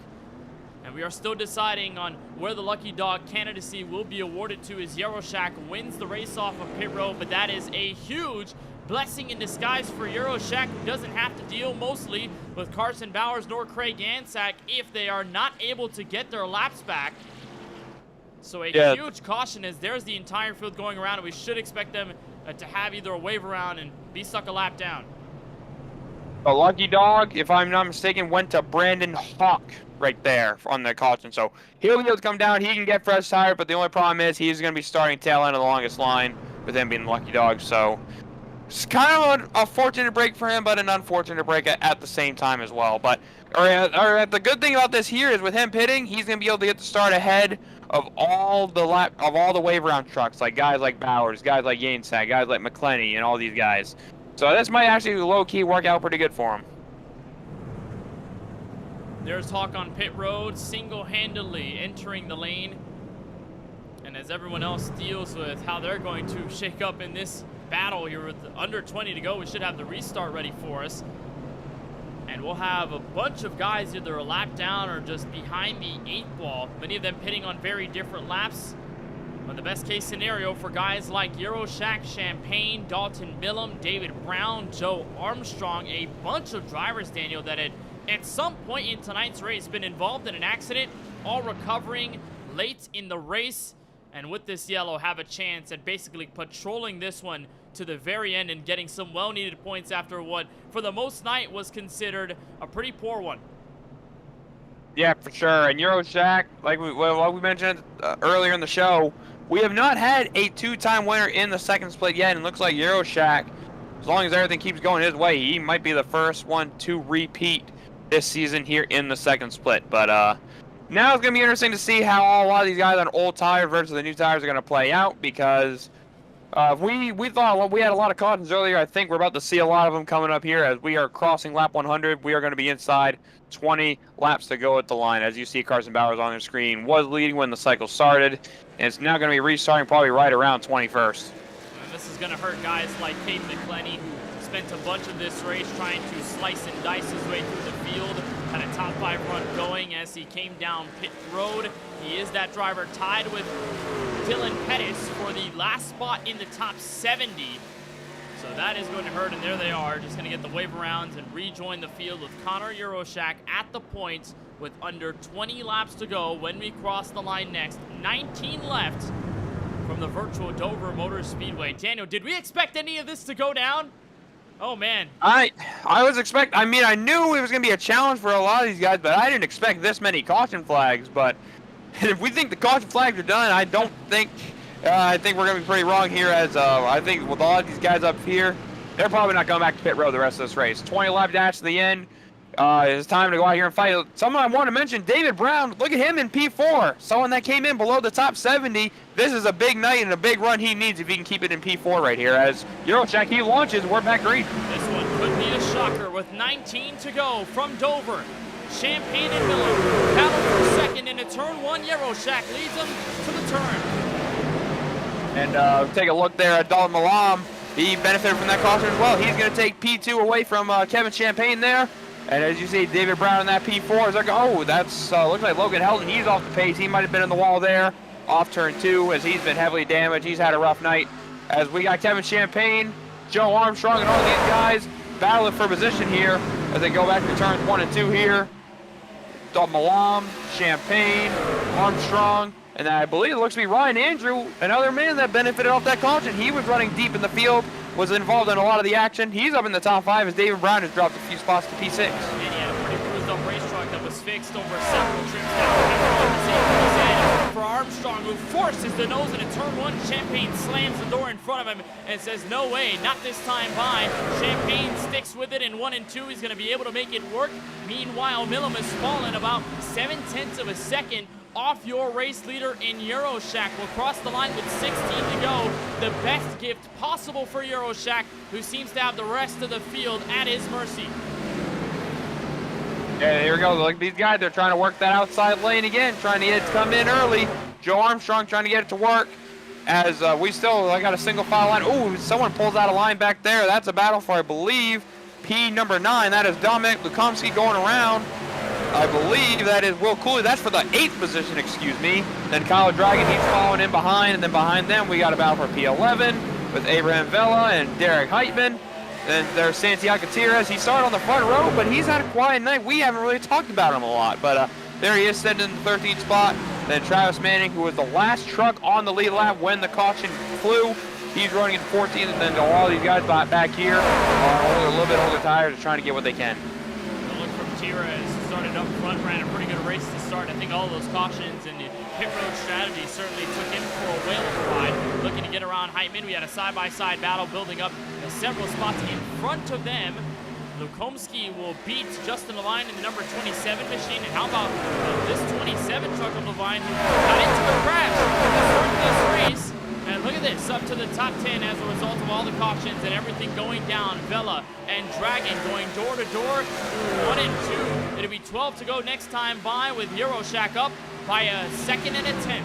F: And we are still deciding on where the Lucky Dog candidacy will be awarded to, as Yaroshak wins the race off of pit road. But that is a huge blessing in disguise for Yaroshak, who doesn't have to deal mostly with Carson Bowers nor Craig Ansack if they are not able to get their laps back. So a huge caution, as there's the entire field going around, and we should expect them to have either a wave around and be stuck a lap down.
G: The Lucky Dog, if I'm not mistaken, went to Brandon Hawk right there on the caution. So he'll be able to come down. He can get fresh tire, but the only problem is he's going to be starting tail end of the longest line with him being the Lucky Dog. So it's kind of a fortunate break for him, but an unfortunate break at the same time as well. But the good thing about this here is with him pitting, he's going to be able to get the start ahead of all the wave around trucks, like guys like Bowers, guys like Yainsack, guys like McClenny, and all these guys. So this might actually low-key work out pretty good for him.
F: There's Hawk on pit road, single-handedly entering the lane. And as everyone else deals with how they're going to shake up in this battle here with under 20 to go, we should have the restart ready for us. And we'll have a bunch of guys either a lap down or just behind the 8 ball, many of them pitting on very different laps. But the best case scenario for guys like Yaroshak, Champagne, Dalton Millam, David Brown, Joe Armstrong, a bunch of drivers, Daniel, that had at some point in tonight's race been involved in an accident, all recovering late in the race, and with this yellow have a chance at basically patrolling this one to the very end and getting some well-needed points after what, for the most night, was considered a pretty poor one.
G: Yeah, for sure. And Yaroshak, like we mentioned earlier in the show, we have not had a 2-time winner in the second split yet, and it looks like Yaroshak, as long as everything keeps going his way, he might be the first one to repeat this season here in the second split. But now it's going to be interesting to see how a lot of these guys on old tires versus the new tires are going to play out, because we thought we had a lot of cautions earlier. I think we're about to see a lot of them coming up here as we are crossing lap 100. We are going to be inside 20 laps to go at the line. As you see, Carson Bowers on the screen was leading when the cycle started, and it's now going to be restarting probably right around 21st.
F: And this is going to hurt guys like Cade McClenny, who spent a bunch of this race trying to slice and dice his way through the field. Had a top 5 run going as he came down pit road. He is that driver tied with Dylan Pettis for the last spot in the top 70. So that is going to hurt, and there they are, just going to get the wave arounds and rejoin the field with Connor Yaroshak at the points with under 20 laps to go when we cross the line next. 19 left from the virtual Dover Motor Speedway. Daniel, did we expect any of this to go down? Oh, man. I mean, I knew it was going to be a challenge for a lot of these guys, but I didn't expect this many caution flags. But if we think the caution flags are done, I think we're going to be pretty wrong here, as I think with a lot of these guys up here, they're probably not going back to pit road the rest of this race. 20 lap dash to the end. It's time to go out here and fight. Someone I want to mention, David Brown. Look at him in P4. Someone that came in below the top 70. This is a big night and a big run he needs if he can keep it in P4 right here. As Yaroshak, he launches, we're back green. This one could be a shocker with 19 to go from Dover. Champagne and Miller battle for second into turn 1. Yaroshak leads them to the turn.
G: And take a look there at Dalton Millam. He benefited from that caution as well. He's going to take P2 away from Kevin Champagne there. And as you see, David Brown in that P4 is like, oh, that's looks like Logan Helton. He's off the pace. He might have been in the wall there off turn 2 as he's been heavily damaged. He's had a rough night. As we got Kevin Champagne, Joe Armstrong, and all these guys battling for position here as they go back to turns 1 and 2 here. Dalton Millam, Champagne, Armstrong, and I believe it looks to be Ryan Andrew, another man that benefited off that caution. He was running deep in the field, was involved in a lot of the action. He's up in the top 5 as David Brown has dropped a few spots to P6.
F: And he had a pretty bruised up race truck that was fixed over several trips down for Armstrong, who forces the nose into turn 1. Champagne slams the door in front of him and says, no way, not this time by. Champagne sticks with it in 1 and 2. He's going to be able to make it work. Meanwhile, Millam has fallen about 0.7 of a second off your race leader in Euroshack. Will cross the line with 16 to go. The best gift possible for Euroshack, who seems to have the rest of the field at his mercy.
G: Yeah, here we go. Look, these guys, they're trying to work that outside lane again, trying to get it to come in early. Joe Armstrong trying to get it to work as we still got a single file line. Oh, someone pulls out a line back there. That's a battle for, I believe, P number 9. That is Dominic Lukomsky going around. I believe that is Will Cooley. That's for the 8th position, excuse me. Then Kyle Dragon, he's following in behind. And then behind them, we got a battle for P11 with Abraham Vela and Derek Heitman. Then there's Santiago Gutierrez. He started on the front row, but he's had a quiet night. We haven't really talked about him a lot. But there he is, sitting in the 13th spot. Then Travis Manning, who was the last truck on the lead lap when the caution flew. He's running in 14th. And then all these guys back here are a little bit older tires and trying to get what they can.
F: The look from Tira started up front, ran a pretty good race to start. I think all of those cautions and the pit road strategy certainly took him for a whale of a ride. Looking to get around Heitman, we had a side-by-side battle building up several spots in front of them. Lukomsky will beat Justin Levine in the number 27 machine. And how about this 27 truck of Levine who got into a crash to start this race. And look at this, up to the top 10 as a result of all the cautions and everything going down. Vela and Dragon going door to door through 1 and 2. It'll be 12 to go next time by with Euroshack up by a 2nd and a 10th.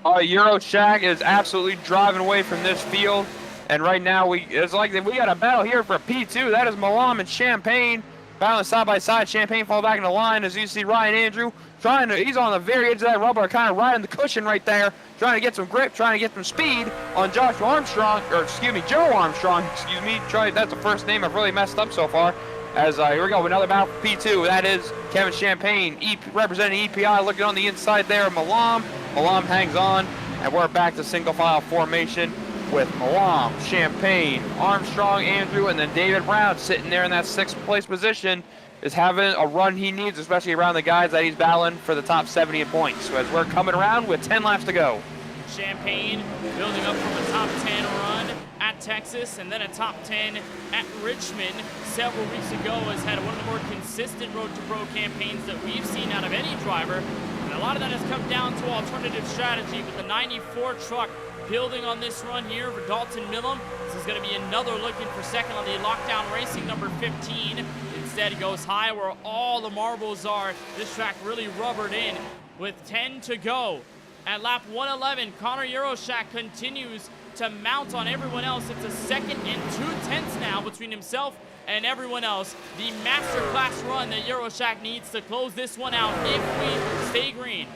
G: Euroshack is absolutely driving away from this field. And right now, it's like we got a battle here for P2. That is Milan and Champagne battling side by side. Champagne fall back in the line as you see Ryan Andrew he's on the very edge of that rubber, kind of riding the cushion right there, trying to get some grip, trying to get some speed on Joe Armstrong. That's the first name I've really messed up so far. As here we go, another battle for P2. That is Kevin Champagne, representing EPI, looking on the inside there. Milan hangs on, and we're back to single file formation with Milan, Champagne, Armstrong, Andrew, and then David Brown sitting there in that 6th place position, is having a run he needs, especially around the guys that he's battling for the top 70 in points. So as we're coming around with 10 laps to go.
F: Champagne building up from a top 10 run at Texas and then a top 10 at Richmond several weeks ago. Has had one of the more consistent Road to Pro campaigns that we've seen out of any driver. And a lot of that has come down to alternative strategy with the 94 truck building on this run here for Dalton Millam. This is going to be another looking for second on the Lockdown Racing number 15. Instead, it goes high where all the marbles are. This track really rubbered in with 10 to go. At lap 111, Connor Euroshack continues to mount on everyone else. It's a 2nd and 2/10 now between himself and everyone else. The masterclass run that Euroshack needs to close this one out if we stay green.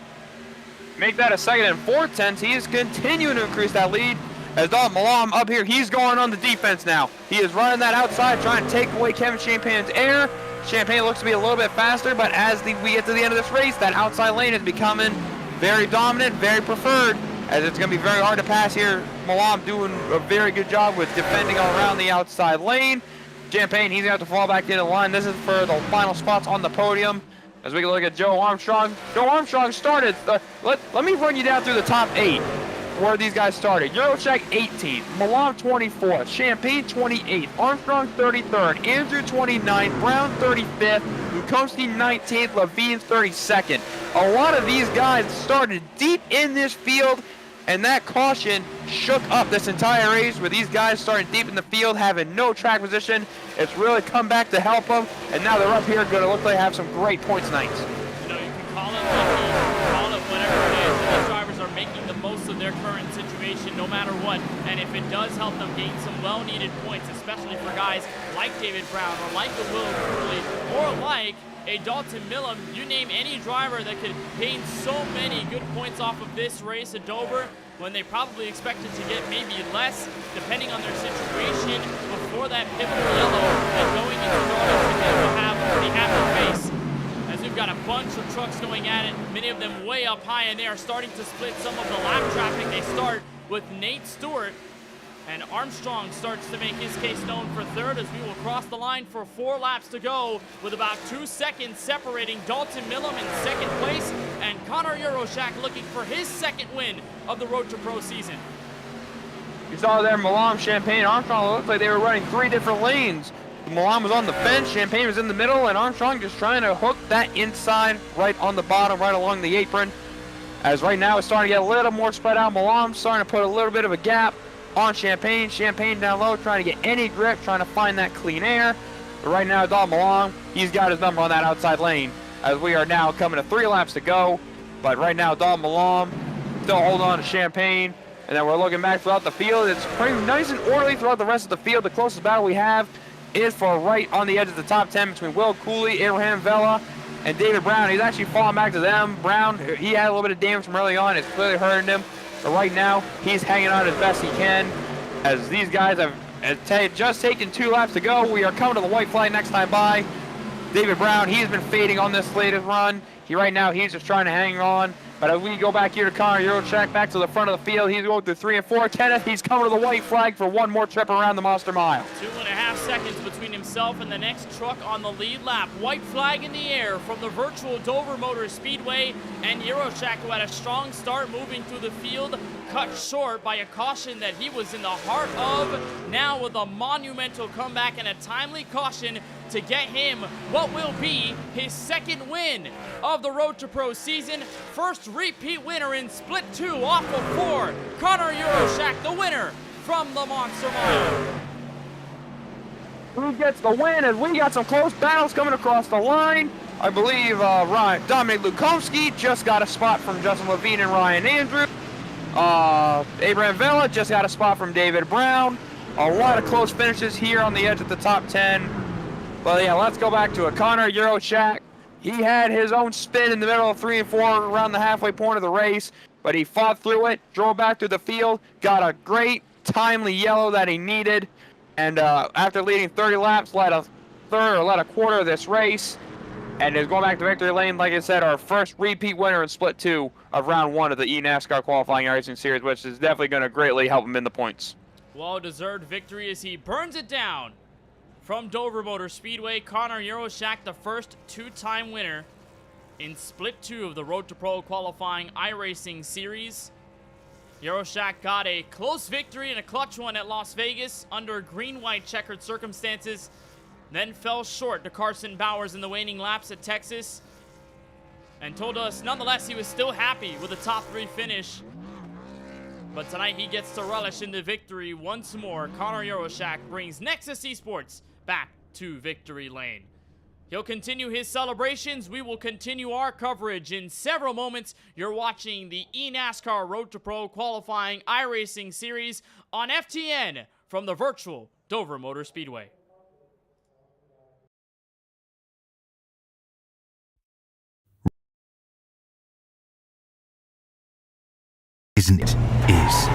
G: Make that a 2nd and 4/10. He is continuing to increase that lead. As Dalton Milam up here, he's going on the defense now. He is running that outside, trying to take away Kevin Champagne's air. Champagne looks to be a little bit faster, but as we get to the end of this race, that outside lane is becoming very dominant, very preferred, as it's going to be very hard to pass here. Milam doing a very good job with defending around the outside lane. Champagne, he's going to have to fall back into the line. This is for the final spots on the podium. As we can look at Joe Armstrong. Joe Armstrong started, let me run you down through the top 8 where these guys started. Euroshack 18th, Milan 24th, Champagne 28th, Armstrong 33rd, Andrew 29th, Brown 35th, Lukomsky 19th, Levine 32nd. A lot of these guys started deep in this field, and that caution shook up this entire race where these guys started deep in the field, having no track position. It's really come back to help them, and now they're up here going to look like they have some great points nights.
F: You know, you can call it lucky, call it whatever it is. These drivers are making the most of their current situation no matter what, and if it does help them gain some well-needed points, especially for guys like David Brown or like a Will Cooley or like a Dalton Millam, you name any driver that could gain so many good points off of this race at Dover, when they probably expected to get maybe less, depending on their situation, before that pivotal yellow and going into Darlington, they will have a happy face. As we've got a bunch of trucks going at it, many of them way up high, and they are starting to split some of the lap traffic. They start with Nate Stewart, and Armstrong starts to make his case known for third as we will cross the line for 4 laps to go with about 2 seconds separating Dalton Millam in 2nd place and Connor Euroshack looking for his 2nd win of the Road to Pro season.
G: You saw there Milan, Champagne, Armstrong, it looked like they were running 3 different lanes. Milan was on the fence, Champagne was in the middle, and Armstrong just trying to hook that inside right on the bottom, right along the apron. As right now it's starting to get a little more spread out. Milan starting to put a little bit of a gap on Champagne. Champagne down low, trying to get any grip, trying to find that clean air. But right now, Dom Milan, he's got his number on that outside lane. As we are now coming to 3 laps to go. But right now, Dom Milan still holding on to Champagne. And then we're looking back throughout the field. It's pretty nice and orderly throughout the rest of the field. The closest battle we have is for right on the edge of the top 10 between Will Cooley, Abraham Vela, and David Brown. He's actually falling back to them. Brown, he had a little bit of damage from early on. It's clearly hurting him. But right now, he's hanging on as best he can. As these guys have just taken 2 laps to go. We are coming to the white flag next time by. David Brown, he's been fading on this latest run. Right now, he's just trying to hang on. But as we go back here to Connor Eurocheck, back to the front of the field, he's going through 3 and 4. Kenneth, he's coming to the white flag for one more trip around the Monster Mile.
F: 2.5 seconds between himself and the next truck on the lead lap. White flag in the air from the virtual Dover Motor Speedway, and Eurocheck, who had a strong start moving through the field, cut short by a caution that he was in the heart of. Now with a monumental comeback and a timely caution to get him what will be his 2nd win of the Road to Pro season. First repeat winner in split 2 off of 4. Connor Eurocheck, the winner from the Monster Mile.
G: Who gets the win? As we got some close battles coming across the line. I believe Dominic Lukomsky just got a spot from Justin Levine and Ryan Andrews. Abraham Vela just got a spot from David Brown. A lot of close finishes here on the edge of the top 10. Well, yeah, let's go back to a Connor Eurocheck. He had his own spin in the middle of 3 and 4 around the halfway point of the race, but he fought through it, drove back through the field, got a great timely yellow that he needed, and after leading 30 laps, led a quarter of this race, and is going back to victory lane. Like I said, our first repeat winner in split 2 of round 1 of the eNASCAR qualifying iRacing series, which is definitely going to greatly help him in the points.
F: Well-deserved victory as he burns it down. From Dover Motor Speedway, Connor Eurocheck, the first 2-time winner in split 2 of the Road to Pro qualifying iRacing series. Eurocheck got a close victory and a clutch one at Las Vegas under green-white checkered circumstances, then fell short to Carson Bowers in the waning laps at Texas, and told us nonetheless he was still happy with a top 3 finish. But tonight he gets to relish in the victory once more. Connor Eurocheck brings Nexus Esports back to victory lane. He'll continue his celebrations. We will continue our coverage in several moments. You're watching the eNASCAR Road to Pro qualifying iRacing series on FTN from the virtual Dover Motor Speedway.
E: Isn't it? Is.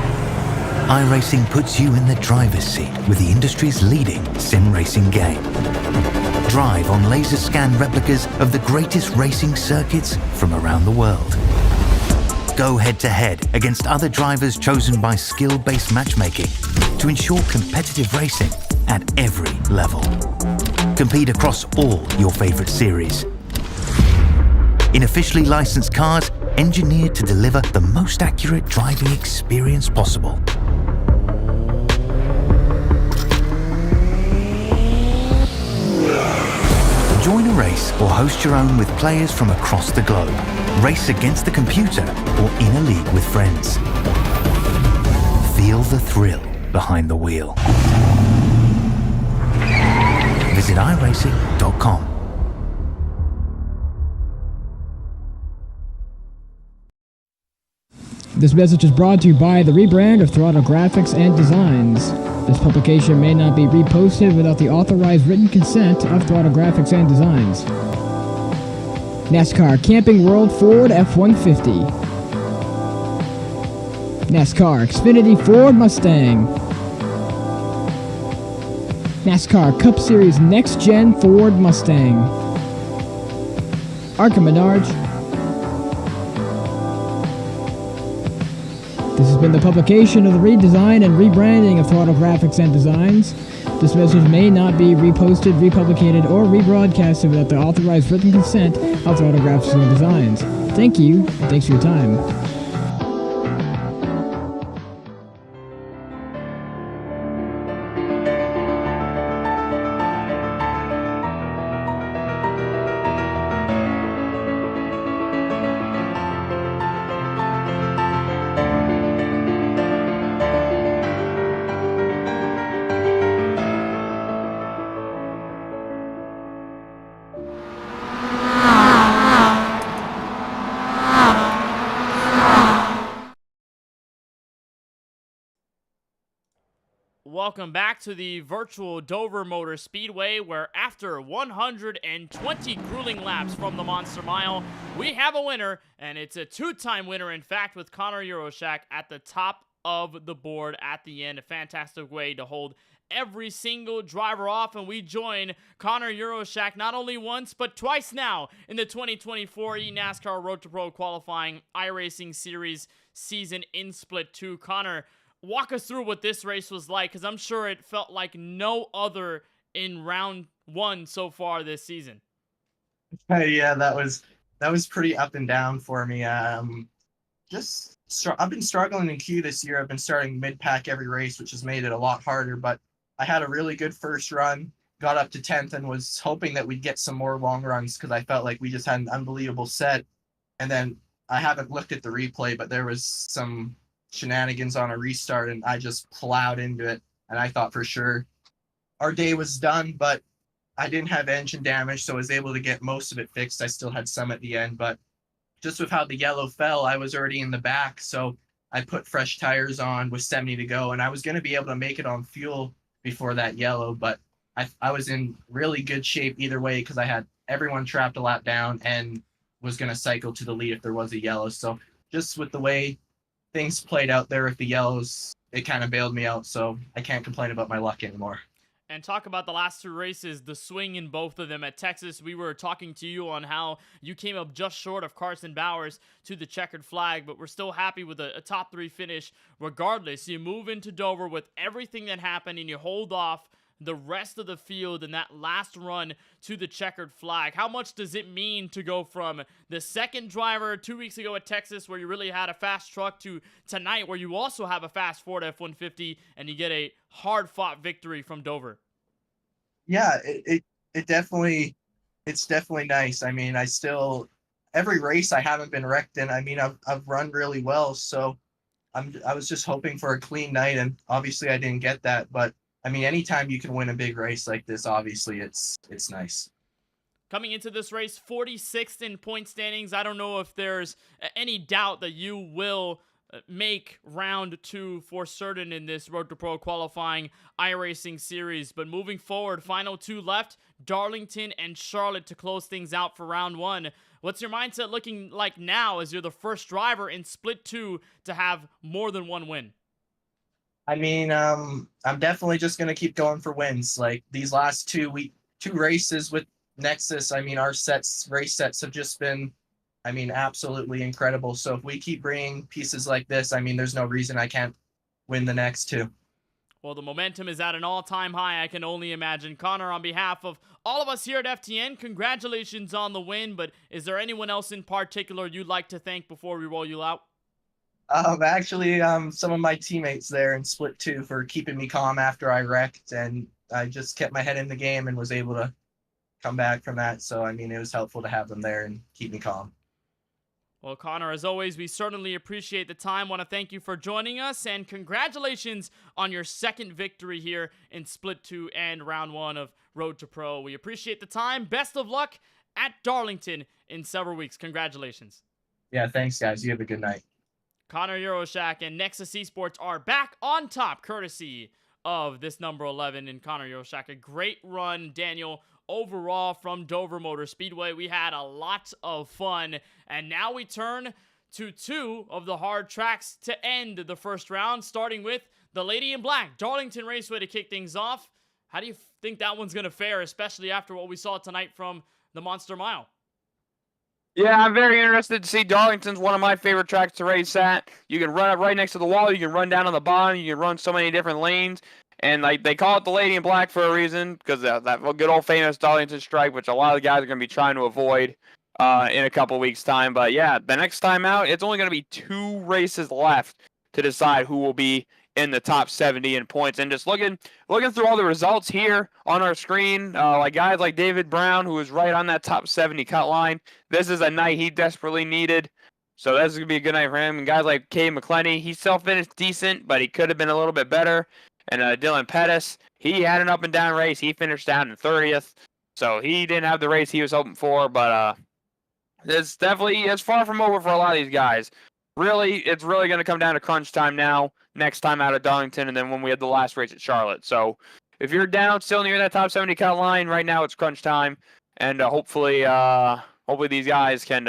E: iRacing puts you in the driver's seat with the industry's leading sim racing game. Drive on laser scan replicas of the greatest racing circuits from around the world. Go head to head against other drivers chosen by skill-based matchmaking to ensure competitive racing at every level. Compete across all your favorite series. In officially licensed cars, engineered to deliver the most accurate driving experience possible. Join a race or host your own with players from across the globe. Race against the computer or in a league with friends. Feel the thrill behind the wheel. Visit iRacing.com.
A: This message is brought to you by the rebrand of Throttle Graphics and Designs. This publication may not be reposted without the authorized written consent of Throttle Graphics and Designs. NASCAR Camping World Ford F-150. NASCAR Xfinity Ford Mustang. NASCAR Cup Series Next Gen Ford Mustang. Arca Menards. This has been the publication of the redesign and rebranding of Throttle Graphics and Designs. This message may not be reposted, republicated, or rebroadcasted without the authorized written consent of Throttle Graphics and Designs. Thank you, and thanks for your time.
F: welcome back to the virtual Dover Motor Speedway, where after 120 grueling laps from the Monster Mile, we have a winner, and it's a two-time winner, in fact, with Connor Euroshak at the top of the board at the end. A fantastic way to hold every single driver off, and we join Connor Euroshak not only once but twice now in the 2024 eNASCAR Road to Pro qualifying iRacing Series season in Split 2. Connor, walk us through what this race was like, because I'm sure it felt like no other in round one so far this season.
H: Yeah, that was pretty up and down for me. I've been struggling in Q this year. I've been starting mid-pack every race, which has made it a lot harder, but I had a really good first run, got up to 10th, and was hoping that we'd get some more long runs because I felt like we just had an unbelievable set. And then I haven't looked at the replay, but there was some shenanigans on a restart, and I just plowed into it. And I thought for sure our day was done, but I didn't have engine damage, so I was able to get most of it fixed. I still had some at the end, but just with how the yellow fell, I was already in the back. So I put fresh tires on with 70 to go, and I was going to be able to make it on fuel before that yellow, but I was in really good shape either way because I had everyone trapped a lap down and was going to cycle to the lead if there was a yellow. So just with the way things played out there with the yellows, it kind of bailed me out. So I can't complain about my luck anymore.
F: And talk about the last two races, the swing in both of them. At Texas, we were talking to you on how you came up just short of Carson Bowers to the checkered flag, but we're still happy with a top three finish regardless. You move into Dover with everything that happened, and you hold off the rest of the field in that last run to the checkered flag. How much does it mean to go from the second driver 2 weeks ago at Texas, where you really had a fast truck, to tonight, where you also have a fast Ford F-150 and you get a hard-fought victory from Dover?
H: Yeah, it's definitely nice. I mean, every race I haven't been wrecked in. I mean, I've run really well, so I was just hoping for a clean night, and obviously I didn't get that, but I mean, anytime you can win a big race like this, obviously it's nice.
F: Coming into this race, 46th in point standings. I don't know if there's any doubt that you will make round two for certain in this Road to Pro qualifying iRacing Series. But moving forward, final two left, Darlington and Charlotte to close things out for round one. What's your mindset looking like now as you're the first driver in Split 2 to have more than one win?
H: I mean, I'm definitely just going to keep going for wins. Like these last two races with Nexus, I mean, our race sets have just been, I mean, absolutely incredible. So if we keep bringing pieces like this, I mean, there's no reason I can't win the next two.
F: Well, the momentum is at an all-time high, I can only imagine. Connor, on behalf of all of us here at FTN, congratulations on the win, but is there anyone else in particular you'd like to thank before we roll you out?
H: Actually, some of my teammates there in Split 2 for keeping me calm after I wrecked, and I just kept my head in the game and was able to come back from that. So, I mean, it was helpful to have them there and keep me calm.
F: Well, Connor, as always, we certainly appreciate the time. Want to thank you for joining us, and congratulations on your second victory here in Split 2 and round one of Road to Pro. We appreciate the time. Best of luck at Darlington in several weeks. Congratulations.
H: Yeah, thanks, guys. You have a good night.
F: Connor Euroshak and Nexus Esports are back on top, courtesy of this number 11 in Connor Euroshak. A great run, Daniel, overall from Dover Motor Speedway. We had a lot of fun, and now we turn to two of the hard tracks to end the first round, starting with the Lady in Black, Darlington Raceway to kick things off. How do you think that one's going to fare, especially after what we saw tonight from the Monster Mile?
G: Yeah, I'm very interested to see. Darlington's one of my favorite tracks to race at. You can run up right next to the wall. You can run down on the bottom. You can run so many different lanes. And like they call it the Lady in Black for a reason, because that good old famous Darlington strike, which a lot of the guys are going to be trying to avoid in a couple weeks' time. But yeah, the next time out, it's only going to be 2 races left to decide who will be in the top 70 in points. And just looking through all the results here on our screen, like guys like David Brown, who was right on that top 70 cut line. This is a night he desperately needed. So that's going to be a good night for him. And guys like Kay McClenny, he still finished decent, but he could have been a little bit better. And Dylan Pettis, he had an up and down race. He finished down in 30th. So he didn't have the race he was hoping for, but it's far from over for a lot of these guys. really, it's really going to come down to crunch time now, next time out of Darlington, and then when we had the last race at Charlotte. So if you're down still near that top 70 cut line, right now it's crunch time, and hopefully these guys can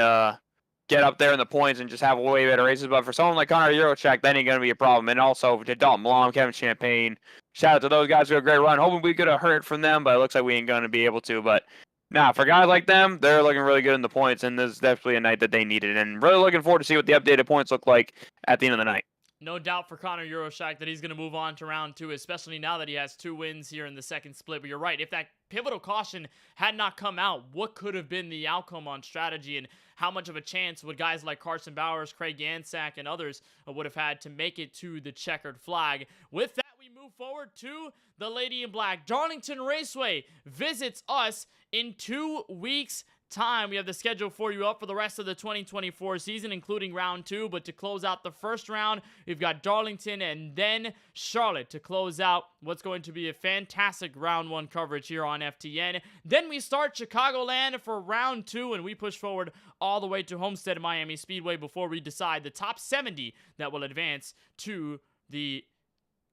G: get up there in the points and just have way better races. But for someone like Connor Eurocheck, that ain't going to be a problem. And also to Dalton Malone, Kevin Champagne, shout out to those guys who had a great run. Hoping we could have heard from them, but it looks like we ain't going to be able to. But nah, for guys like them, they're looking really good in the points, and this is definitely a night that they needed. And really looking forward to see what the updated points look like at the end of the night.
F: No doubt for Connor Euroshak that he's going to move on to round 2, especially now that he has 2 wins here in the second split. But you're right, if that pivotal caution had not come out, what could have been the outcome on strategy, and how much of a chance would guys like Carson Bowers, Craig Yansack, and others would have had to make it to the checkered flag? With that, we move forward to the Lady in Black. Darlington Raceway visits us in 2 weeks' time. We have the schedule for you up for the rest of the 2024 season, including round 2. But to close out the first round, we've got Darlington and then Charlotte to close out what's going to be a fantastic round 1 coverage here on FTN. Then we start Chicagoland for round 2, and we push forward all the way to Homestead Miami Speedway before we decide the top 70 that will advance to the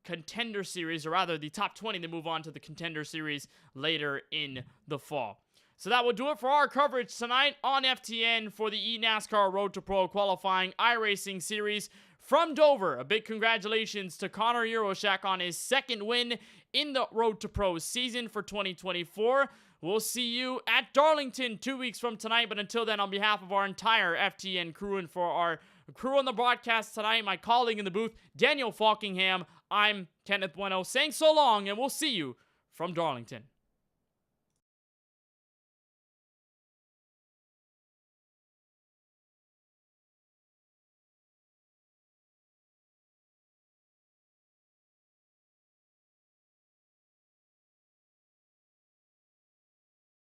F: Contender Series, or rather the top 20 to move on to the Contender Series later in the fall. So that will do it for our coverage tonight on FTN for the eNASCAR Road to Pro Qualifying iRacing Series from Dover. A big congratulations to Connor Euroshak on his 2nd win in the Road to Pro season for 2024. We'll see you at Darlington 2 weeks from tonight. But until then, on behalf of our entire FTN crew and for our crew on the broadcast tonight, my colleague in the booth, Daniel Falkingham, I'm Kenneth Bueno, saying so long, and we'll see you from Darlington.